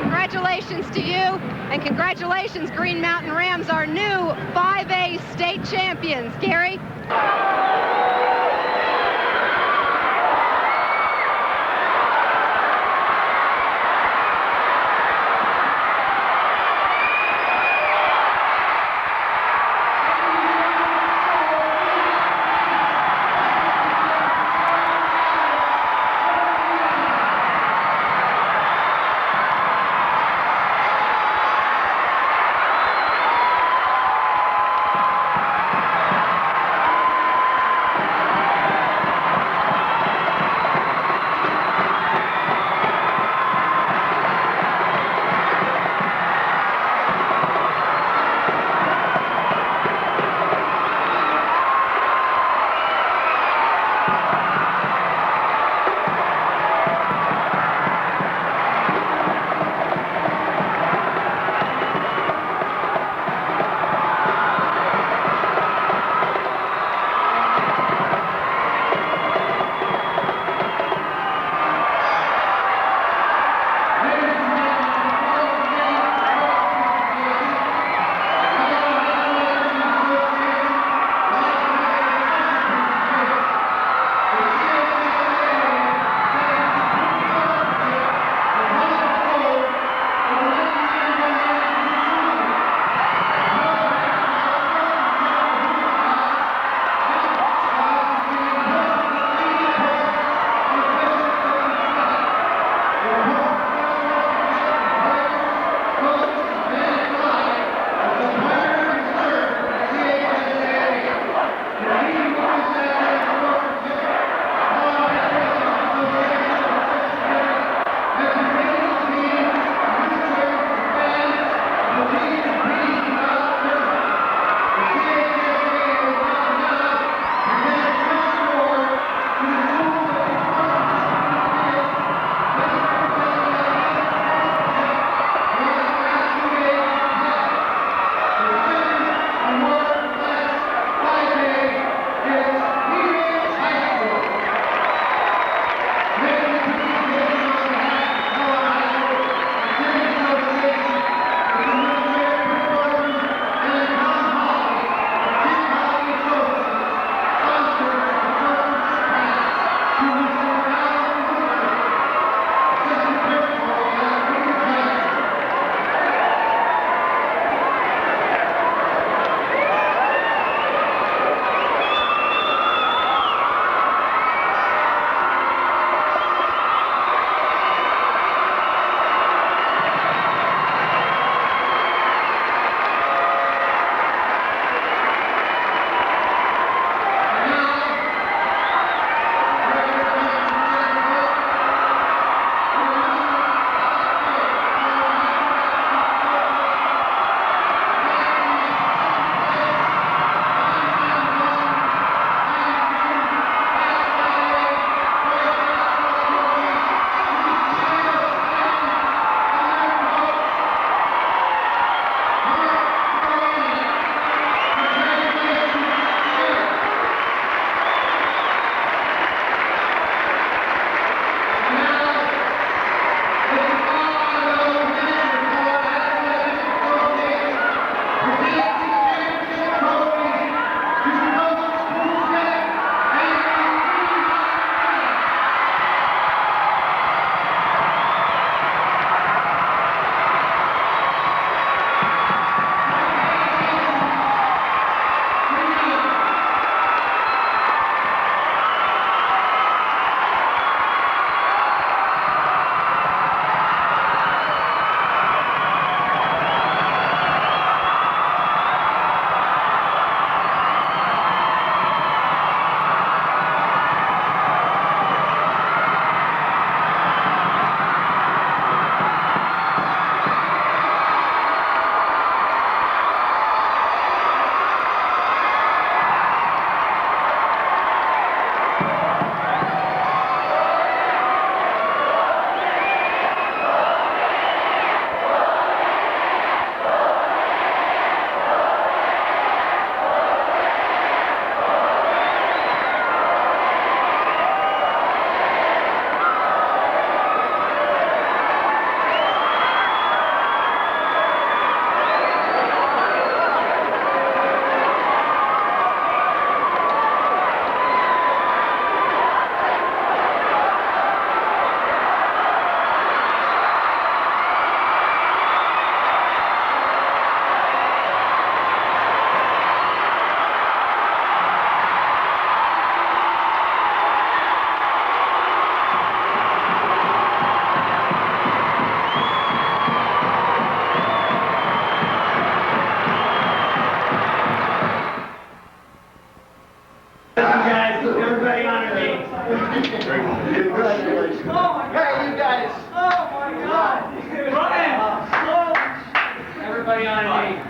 Congratulations to you, and congratulations, Green Mountain Rams, our new 5A state champions. Gary?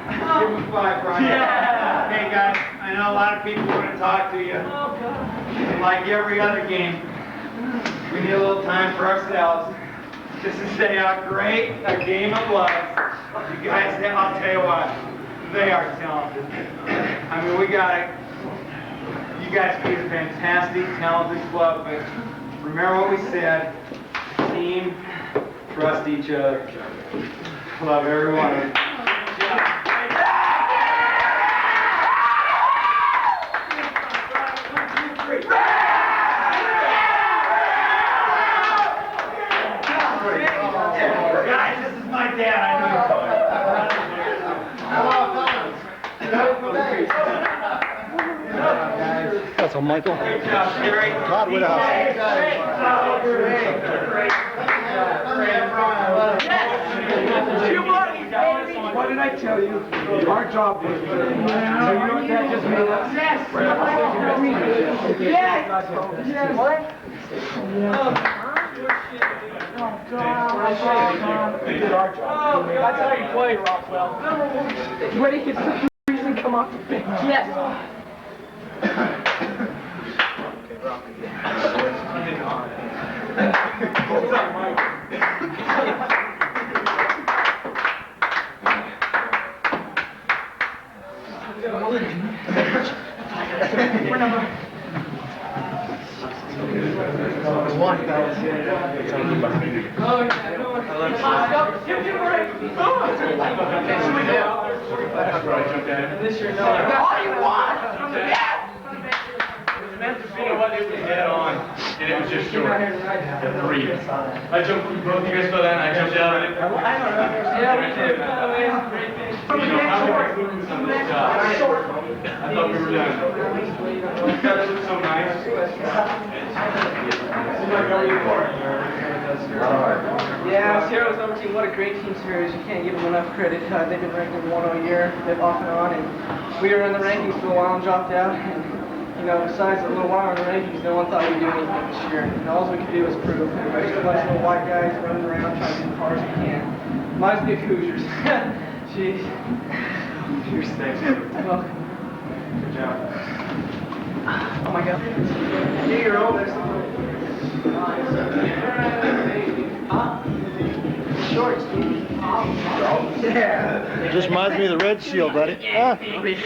Give him 5, Brian. Yeah. Hey, guys, I know a lot of people want to talk to you. Like every other game, we need a little time for ourselves just to stay out great a game of love. You guys, I'll tell you what, they are talented. I mean, we got it. You guys beat a fantastic, talented club, but remember what we said, team, trust each other. Love everyone. Guys, this is my dad. I know you're coming. That's all, Michael. Good job, Terry. Todd Whithouse. What did I tell you? Our job was so you know what that just made us? Yes! Yes! What? Oh, God. We did our job. That's how you play, Rockwell. When he gets the reason come off the bench. Yes! What's up, Mike? And it was just short. I jumped, both you guys saw that, and I jumped out at it. I don't know. Yeah, we did. You know, how did I lose on this job? I thought we were done. You guys look so nice. Yeah, Sierra's number team, what a great team Sierra is. You can't give them enough credit. They've been ranked number 1 all year, they've off and on, and we were in the rankings for a while and dropped out. And, you know, besides a little while in the rankings, no one thought we'd do anything this year. And all we could do was prove. There's just a bunch of little white guys running around trying to do as hard as we can. Reminds me of Hoosiers. Jeez. Cheers, thanks. Welcome. Good job. Oh my God. You're old. Shorts, dude. Yeah. It just reminds me of the Red Shield, buddy. Huh?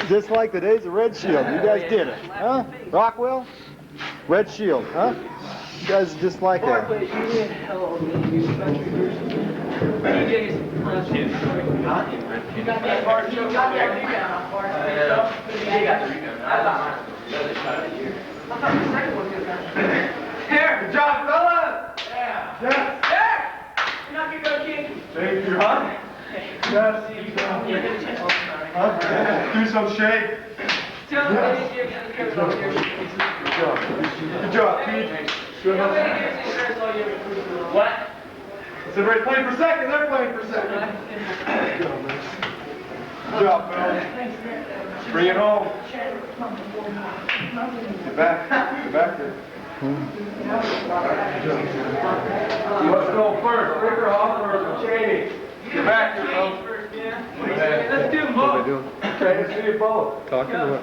Just like the days of Red Shield. You guys did it. Huh? Rockwell? Red Shield, huh? You guys are just like that. Here, good job, fella! Yeah. Yes. There! You're not gonna go kick. Thank you, huh? Yes. Do some shake. Good job, Pete. Good. What? So everybody's playing for second, they're playing for second. Good job, fellas. Bring it home. Get back. Get back there. Let's go first. Ricker off first. Cheney. Get back here, folks. Let's do them both. Okay, let's do you both. Talking or what?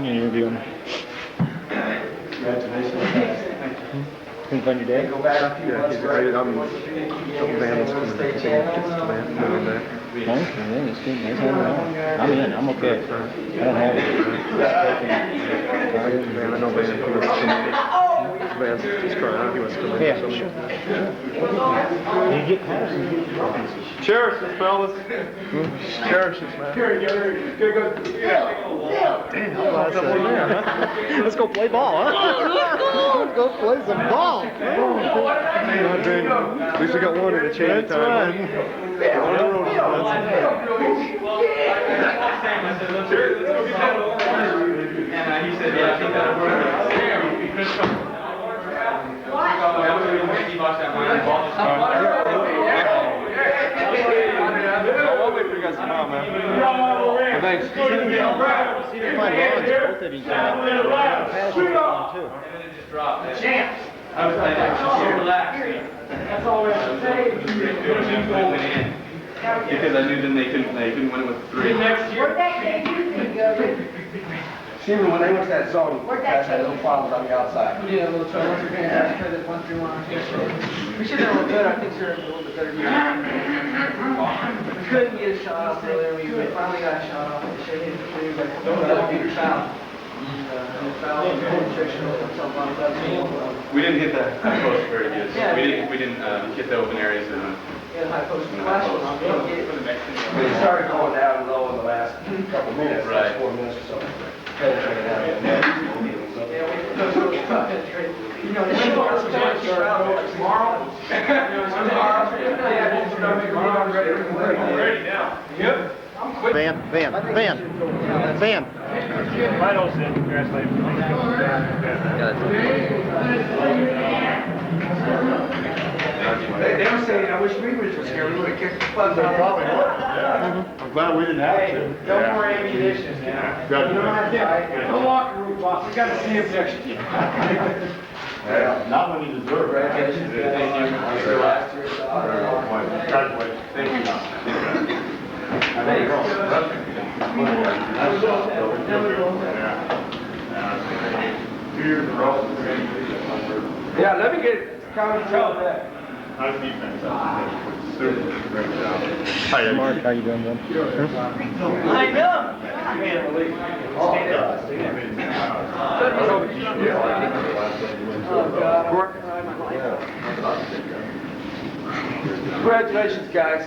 Yeah, you're doing. Congratulations. Been fun your day? Yeah, he's great. I'm Vandals coming to the Nice, man. It's good. Nice having you on. I'm in. I'm okay. I don't have it. Man, I know Van. He wants to come in. Van's just trying out. He wants to come in. Yeah, sure. You get close. Cherish this, fellas. Cherish this, man. Here, go. Let's go play ball, huh? Let's go play some ball. At least we got one in the chain of time. Right. On the road. And he said, yeah, I think that'll work. I'll wait for you guys to come out, man. Well, thanks. See them find Ron's both of these guys. Too. Champs! I was like, so relaxed. That's all we have to say. Because I knew then they couldn't win it with 3. Next year. Even when they went to that zone, guys had no problems on the outside. Yeah, a little trouble. We should have been better. I think they're a little bit better. We couldn't get a shot off earlier. We finally got a shot off. We should have hit the 3, but foul. We didn't hit that post very good. So we didn't hit the open areas. High post We started going down low in the last couple minutes, Right. last 4 minutes or so. Penetrating out of the net. You know, tomorrow. Ready now. Yep. Van. Vitals in. Congratulations. They were saying, I wish Greenwich was here. We would have kicked the butt. Probably would. I'm glad we didn't have to. No more ammunition now. Good. No locker room boss. We got to see him next year. Not when you deserve it. Thank you. Thank you. Yeah, let me get comment tell that. Nice defense. Super. Great job. Hi, Mark. How you doing, man? Hi, Bill. Congratulations, guys.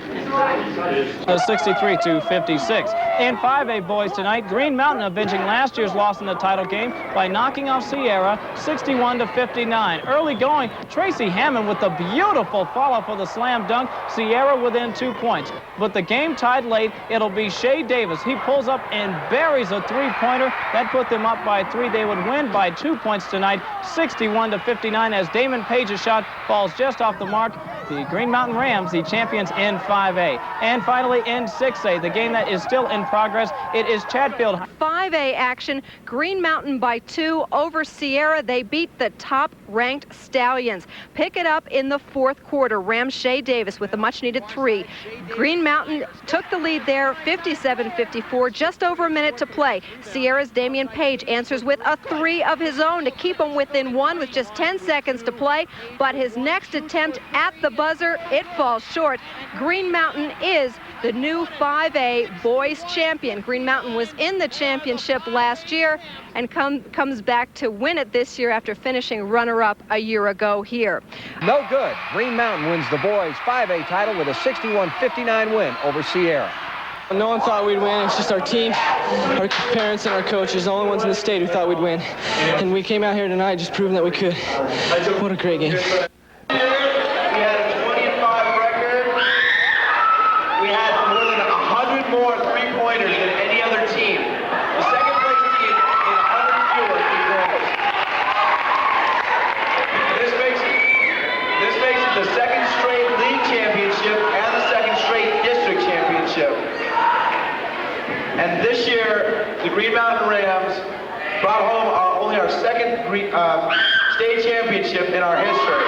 63-56. In 5A boys tonight, Green Mountain avenging last year's loss in the title game by knocking off Sierra 61-59. Early going, Tracy Hammond with the beautiful follow for the slam dunk. Sierra within 2 points. But the game tied late. It'll be Shea Davis. He pulls up and buries a three-pointer. That put them up by 3. They would win by 2 points tonight, 61-59, as Damon Page's shot falls just off the mark. The Green Mountain Rams, the champions in 5A. And finally in 6A, the game that is still in progress, it is Chatfield. 5A action, Green Mountain by 2 over Sierra. They beat the top-ranked Stallions. Pick it up in the 4th quarter. Rams Shea Davis with a much-needed 3. Green Mountain took the lead there, 57-54, just over a minute to play. Sierra's Damian Page answers with a 3 of his own to keep them within 1 with just 10 seconds to play. But his next attempt at the buzzer, it falls short. Green Mountain is the new 5A boys champion. Green Mountain was in the championship last year and comes back to win it this year after finishing runner-up a year ago here. No good. Green Mountain wins the boys 5A title with a 61-59 win over Sierra. No one thought we'd win. It's just our team, our parents, and our coaches, the only ones in the state who thought we'd win. And we came out here tonight just proving that we could. What a great game. More three-pointers than any other team. The second place team in 100 fewer three-pointers. This makes it the second straight league championship and the second straight district championship. And this year, the Green Mountain Rams brought home only our second state championship in our history.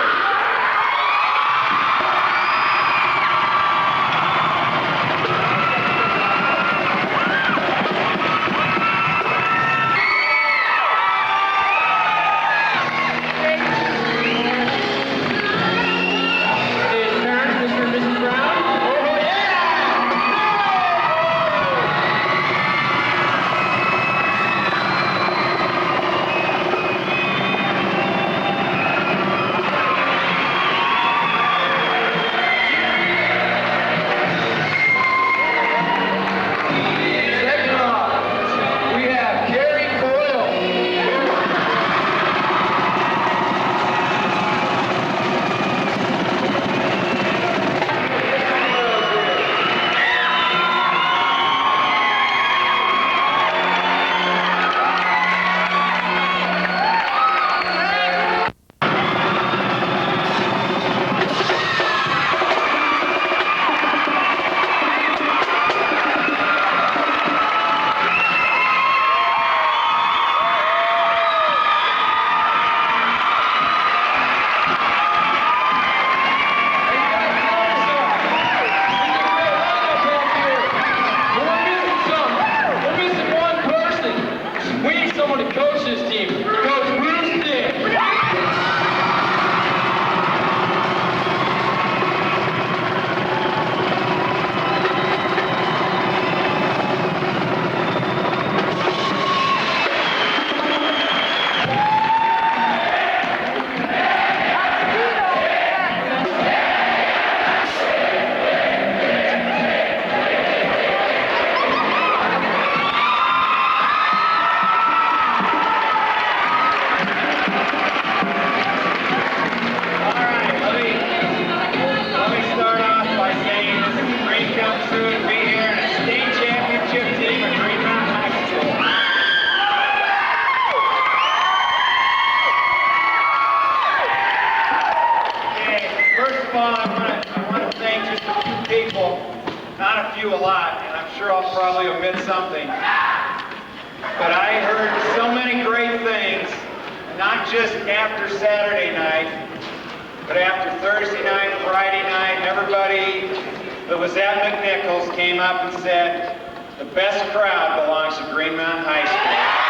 sure I'll probably omit something. But I heard so many great things, not just after Saturday night, but after Thursday night, Friday night. Everybody that was at McNichols came up and said, the best crowd belongs to Green Mountain High School.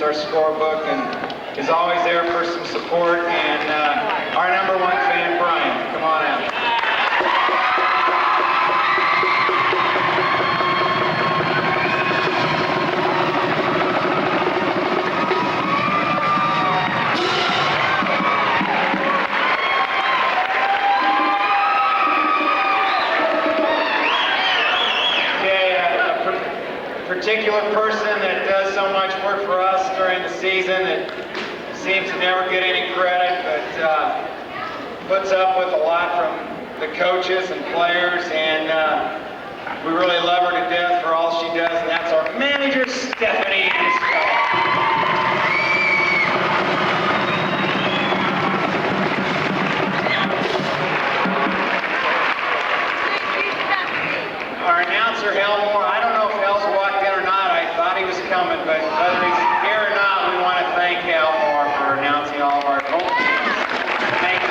Our scorebook and is always there for some support, and our #1 fan, Brian. Come on out. Particular person that does so much work for us during the season that seems to never get any credit, but puts up with a lot from the coaches and players, and we really love her to death for all she does, and that's our manager, Stephanie. Our announcer, Helmore, I don't know if Hel's walked in or not. I thought he was coming, but whether he's here or not, we want to thank Helmore for announcing all of our goals. Thank you.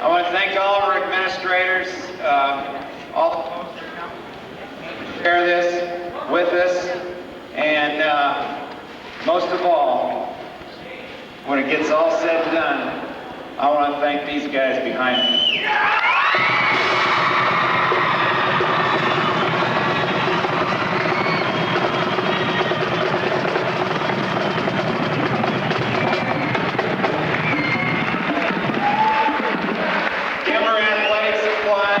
I want to thank all of our administrators, all the folks that come to share this with us, and most of all, when it gets all said and done, I want to thank these guys behind me. Timber Athletic Supply.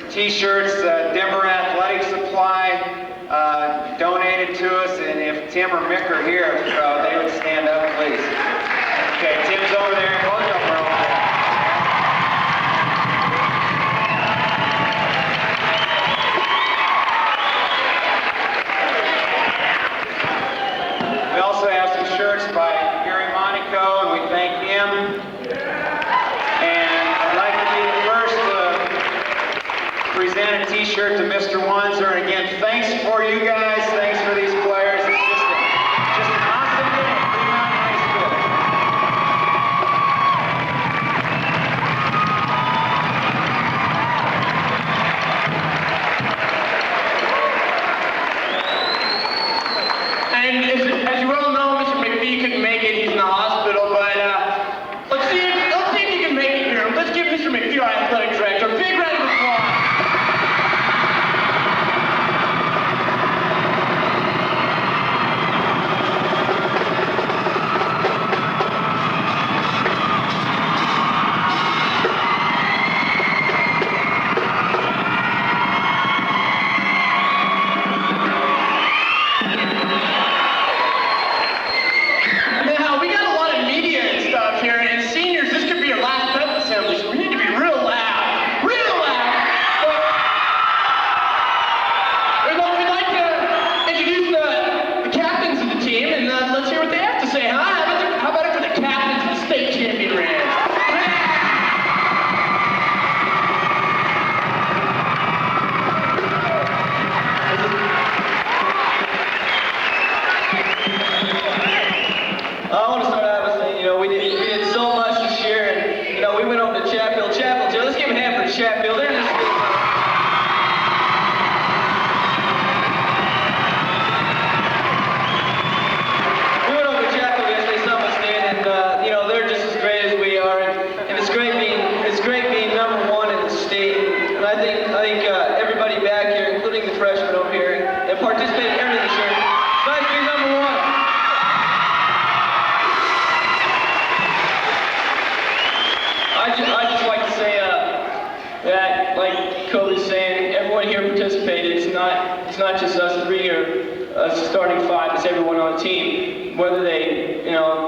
T-shirts, Denver Athletic Supply donated to us, and if Tim or Mick are here, they would stand up, please. Okay, Tim's over there. Hold up, bro. We also have some shirts by Gary Monaco, and we thank him. And I'd like to be the first to present a T-shirt to Mr. Wanzer. And again, thanks for you guys. Thanks for these players. It's just an awesome day at Green Mountain High School. And as you well know, Mr. McPhee couldn't make it. He's in the hospital, but let's see if he can make it here. Let's give Mr. McPhee, our athletic director, a big round of applause. to say hi. How about it for the captains of the state champion Rams? I want to start out by saying, we did so much this year, and we went over to Chatfield. Let's give a hand for Chatfield. They're just they're just as great as we are, and it's great being number one in the state. And I think everybody back here, including the freshmen over here, have participated in everything this year. It's nice to be number one. I just like to say that, like Kobe's saying, everyone here participated. It's not just us three here, us starting five. It's everyone on the team. Whether they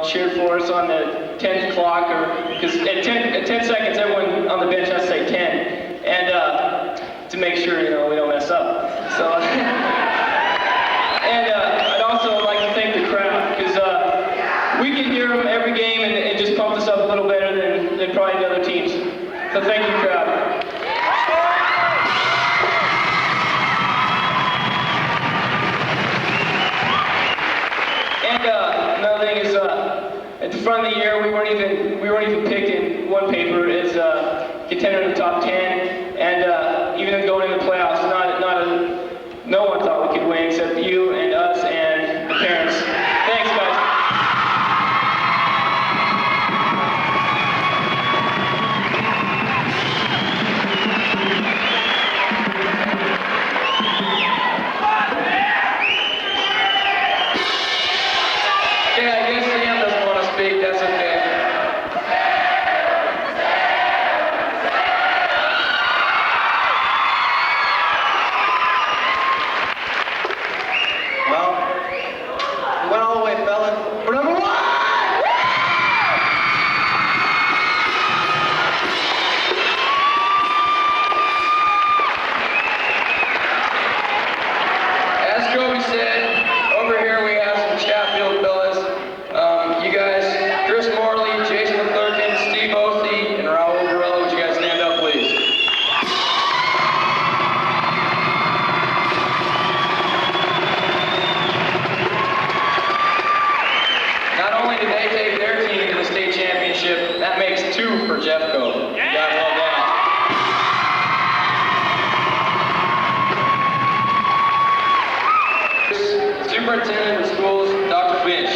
cheered for us on the 10th clock, or because at 10 seconds, everyone on the bench has to say 10, and to make sure we don't mess up. So, and I'd also like to thank the crowd, because we can hear them every game, and it just pumps us up a little better than probably the other teams. So thank you, crowd. And another thing is, at the front of the year, we weren't even picked in one paper as contender in the top 10, and even going into the playoffs, no one thought we could win except you and us and the parents. Thanks, guys. Superintendent of Schools, Dr. Finch.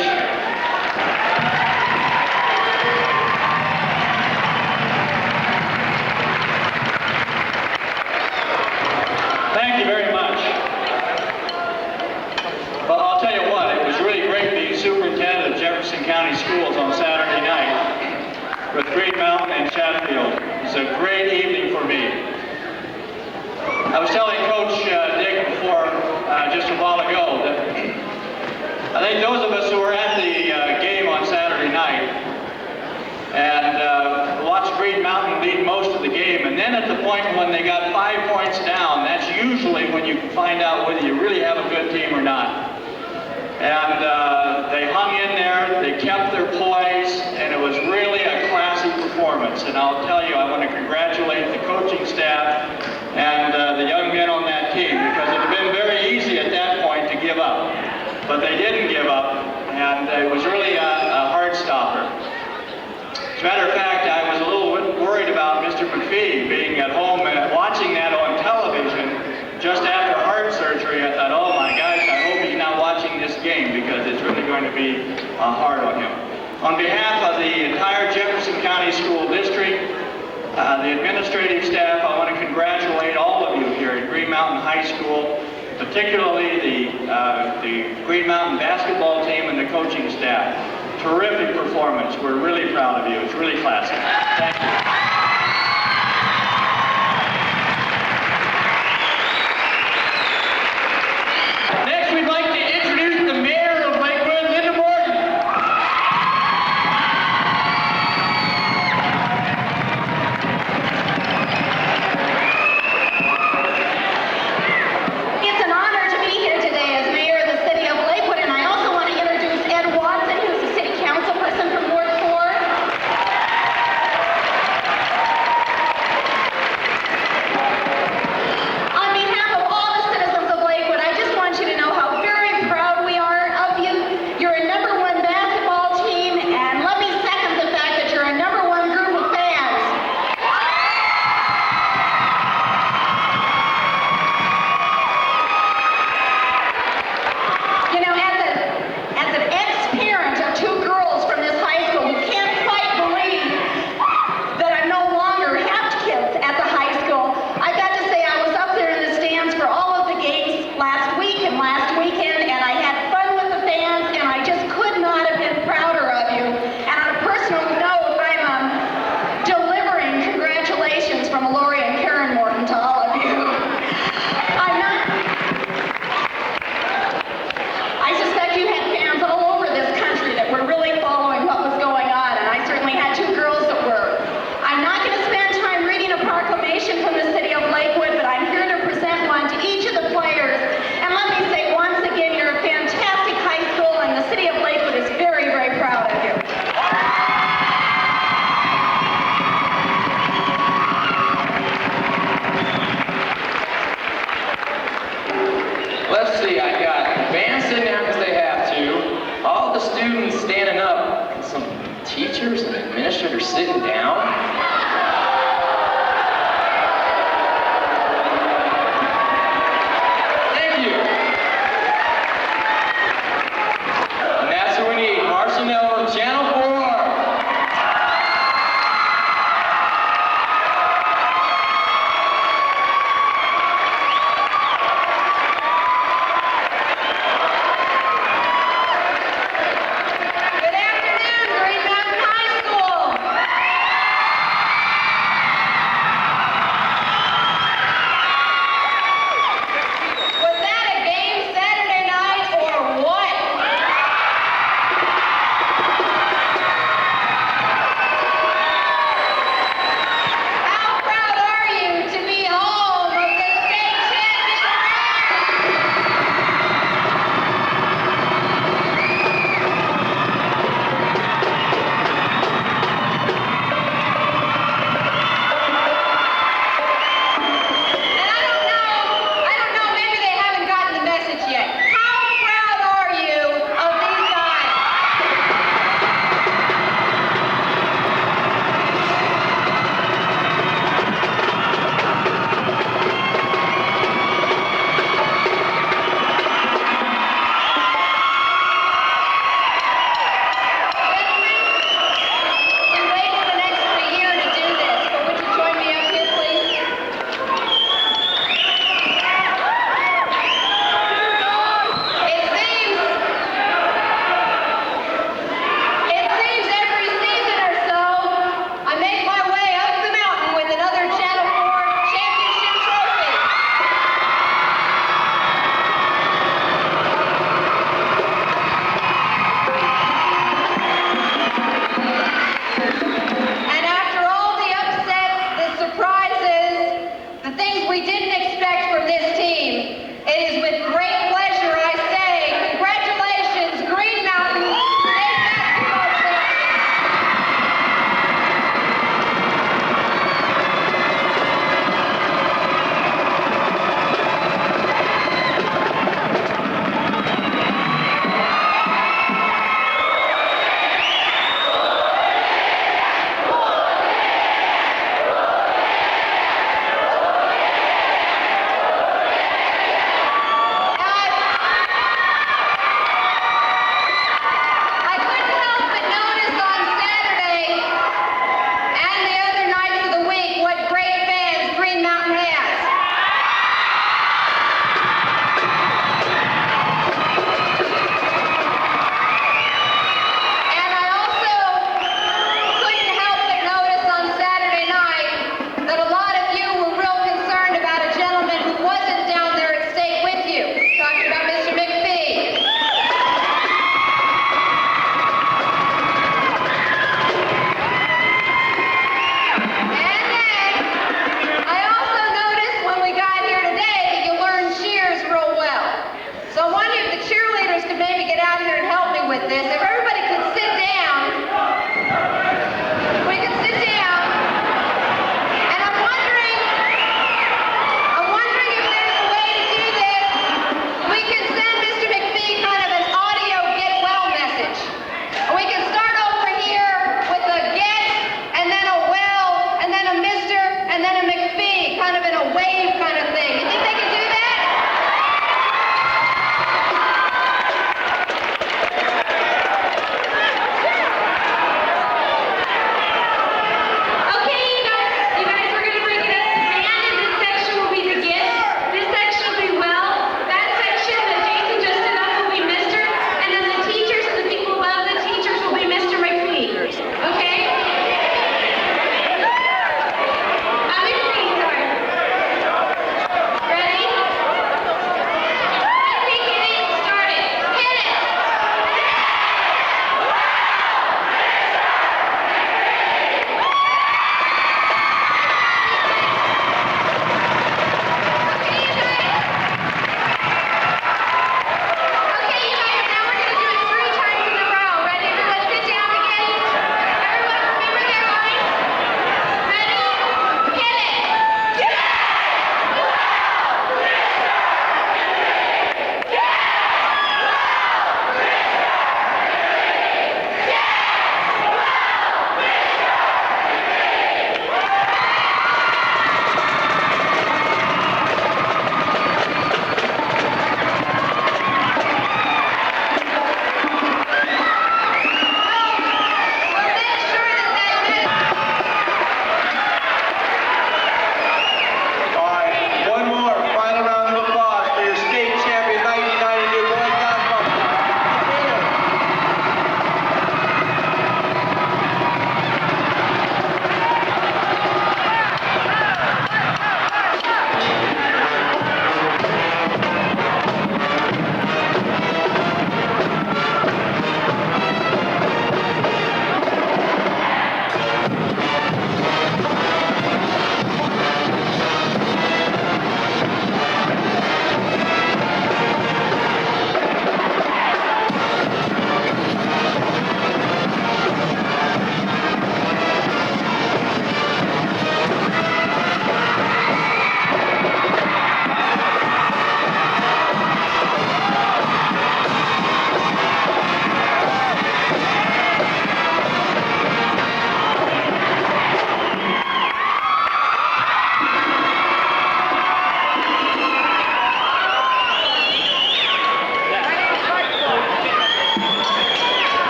Thank you very much. Well, I'll tell you what, it was really great being superintendent of Jefferson County Schools on Saturday night with Green Mountain and Chatfield. It was a great evening for me. I was telling Coach Dick before, just a while ago, that I think those of us who were at the game on Saturday night and watched Green Mountain lead most of the game, and then at the point when they got 5 points down, that's usually when you find out whether you really have a good team or not. And they hung in there, they kept their poise, and it was really a classy performance. And I'll tell you, I want to congratulate the coaching staff and the young men on that team, because it would have been very easy at that point to give up. But they didn't give up, and it was really a heart stopper. As a matter of fact, I was a little worried about Mr. McPhee being at home and watching that on television just after heart surgery. I thought, oh my gosh, I hope he's not watching this game, because it's really going to be hard on him. On behalf of the entire Jefferson County School District, the administrative staff, I want to congratulate all of you here at Green Mountain High School, particularly the Green Mountain basketball team and the coaching staff. Terrific performance. We're really proud of you. It's really classy. Thank you. Next, we'd like to introduce the mayor of Lakewood, Linda Morgan. It's an honor to be here today as mayor of the city of Lakewood, and I also want to introduce Ed Watson, who's the all the students standing up and some teachers and administrators sitting down.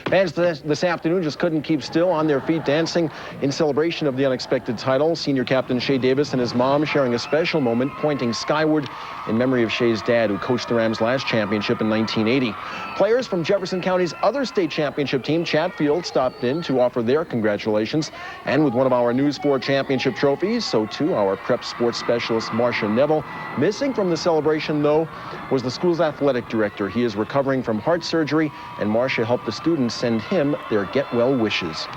Fans this afternoon just couldn't keep still, on their feet dancing in celebration of the unexpected title. Senior captain Shea Davis and his mom sharing a special moment, pointing skyward in memory of Shea's dad, who coached the Rams' last championship in 1980. Players from Jefferson County's other state championship team, Chatfield, stopped in to offer their congratulations. And with one of our News 4 championship trophies, so too our prep sports specialist, Marcia Neville. Missing from the celebration, though, was the school's athletic director. He is recovering from heart surgery, and Marcia helped the students send him their get well wishes.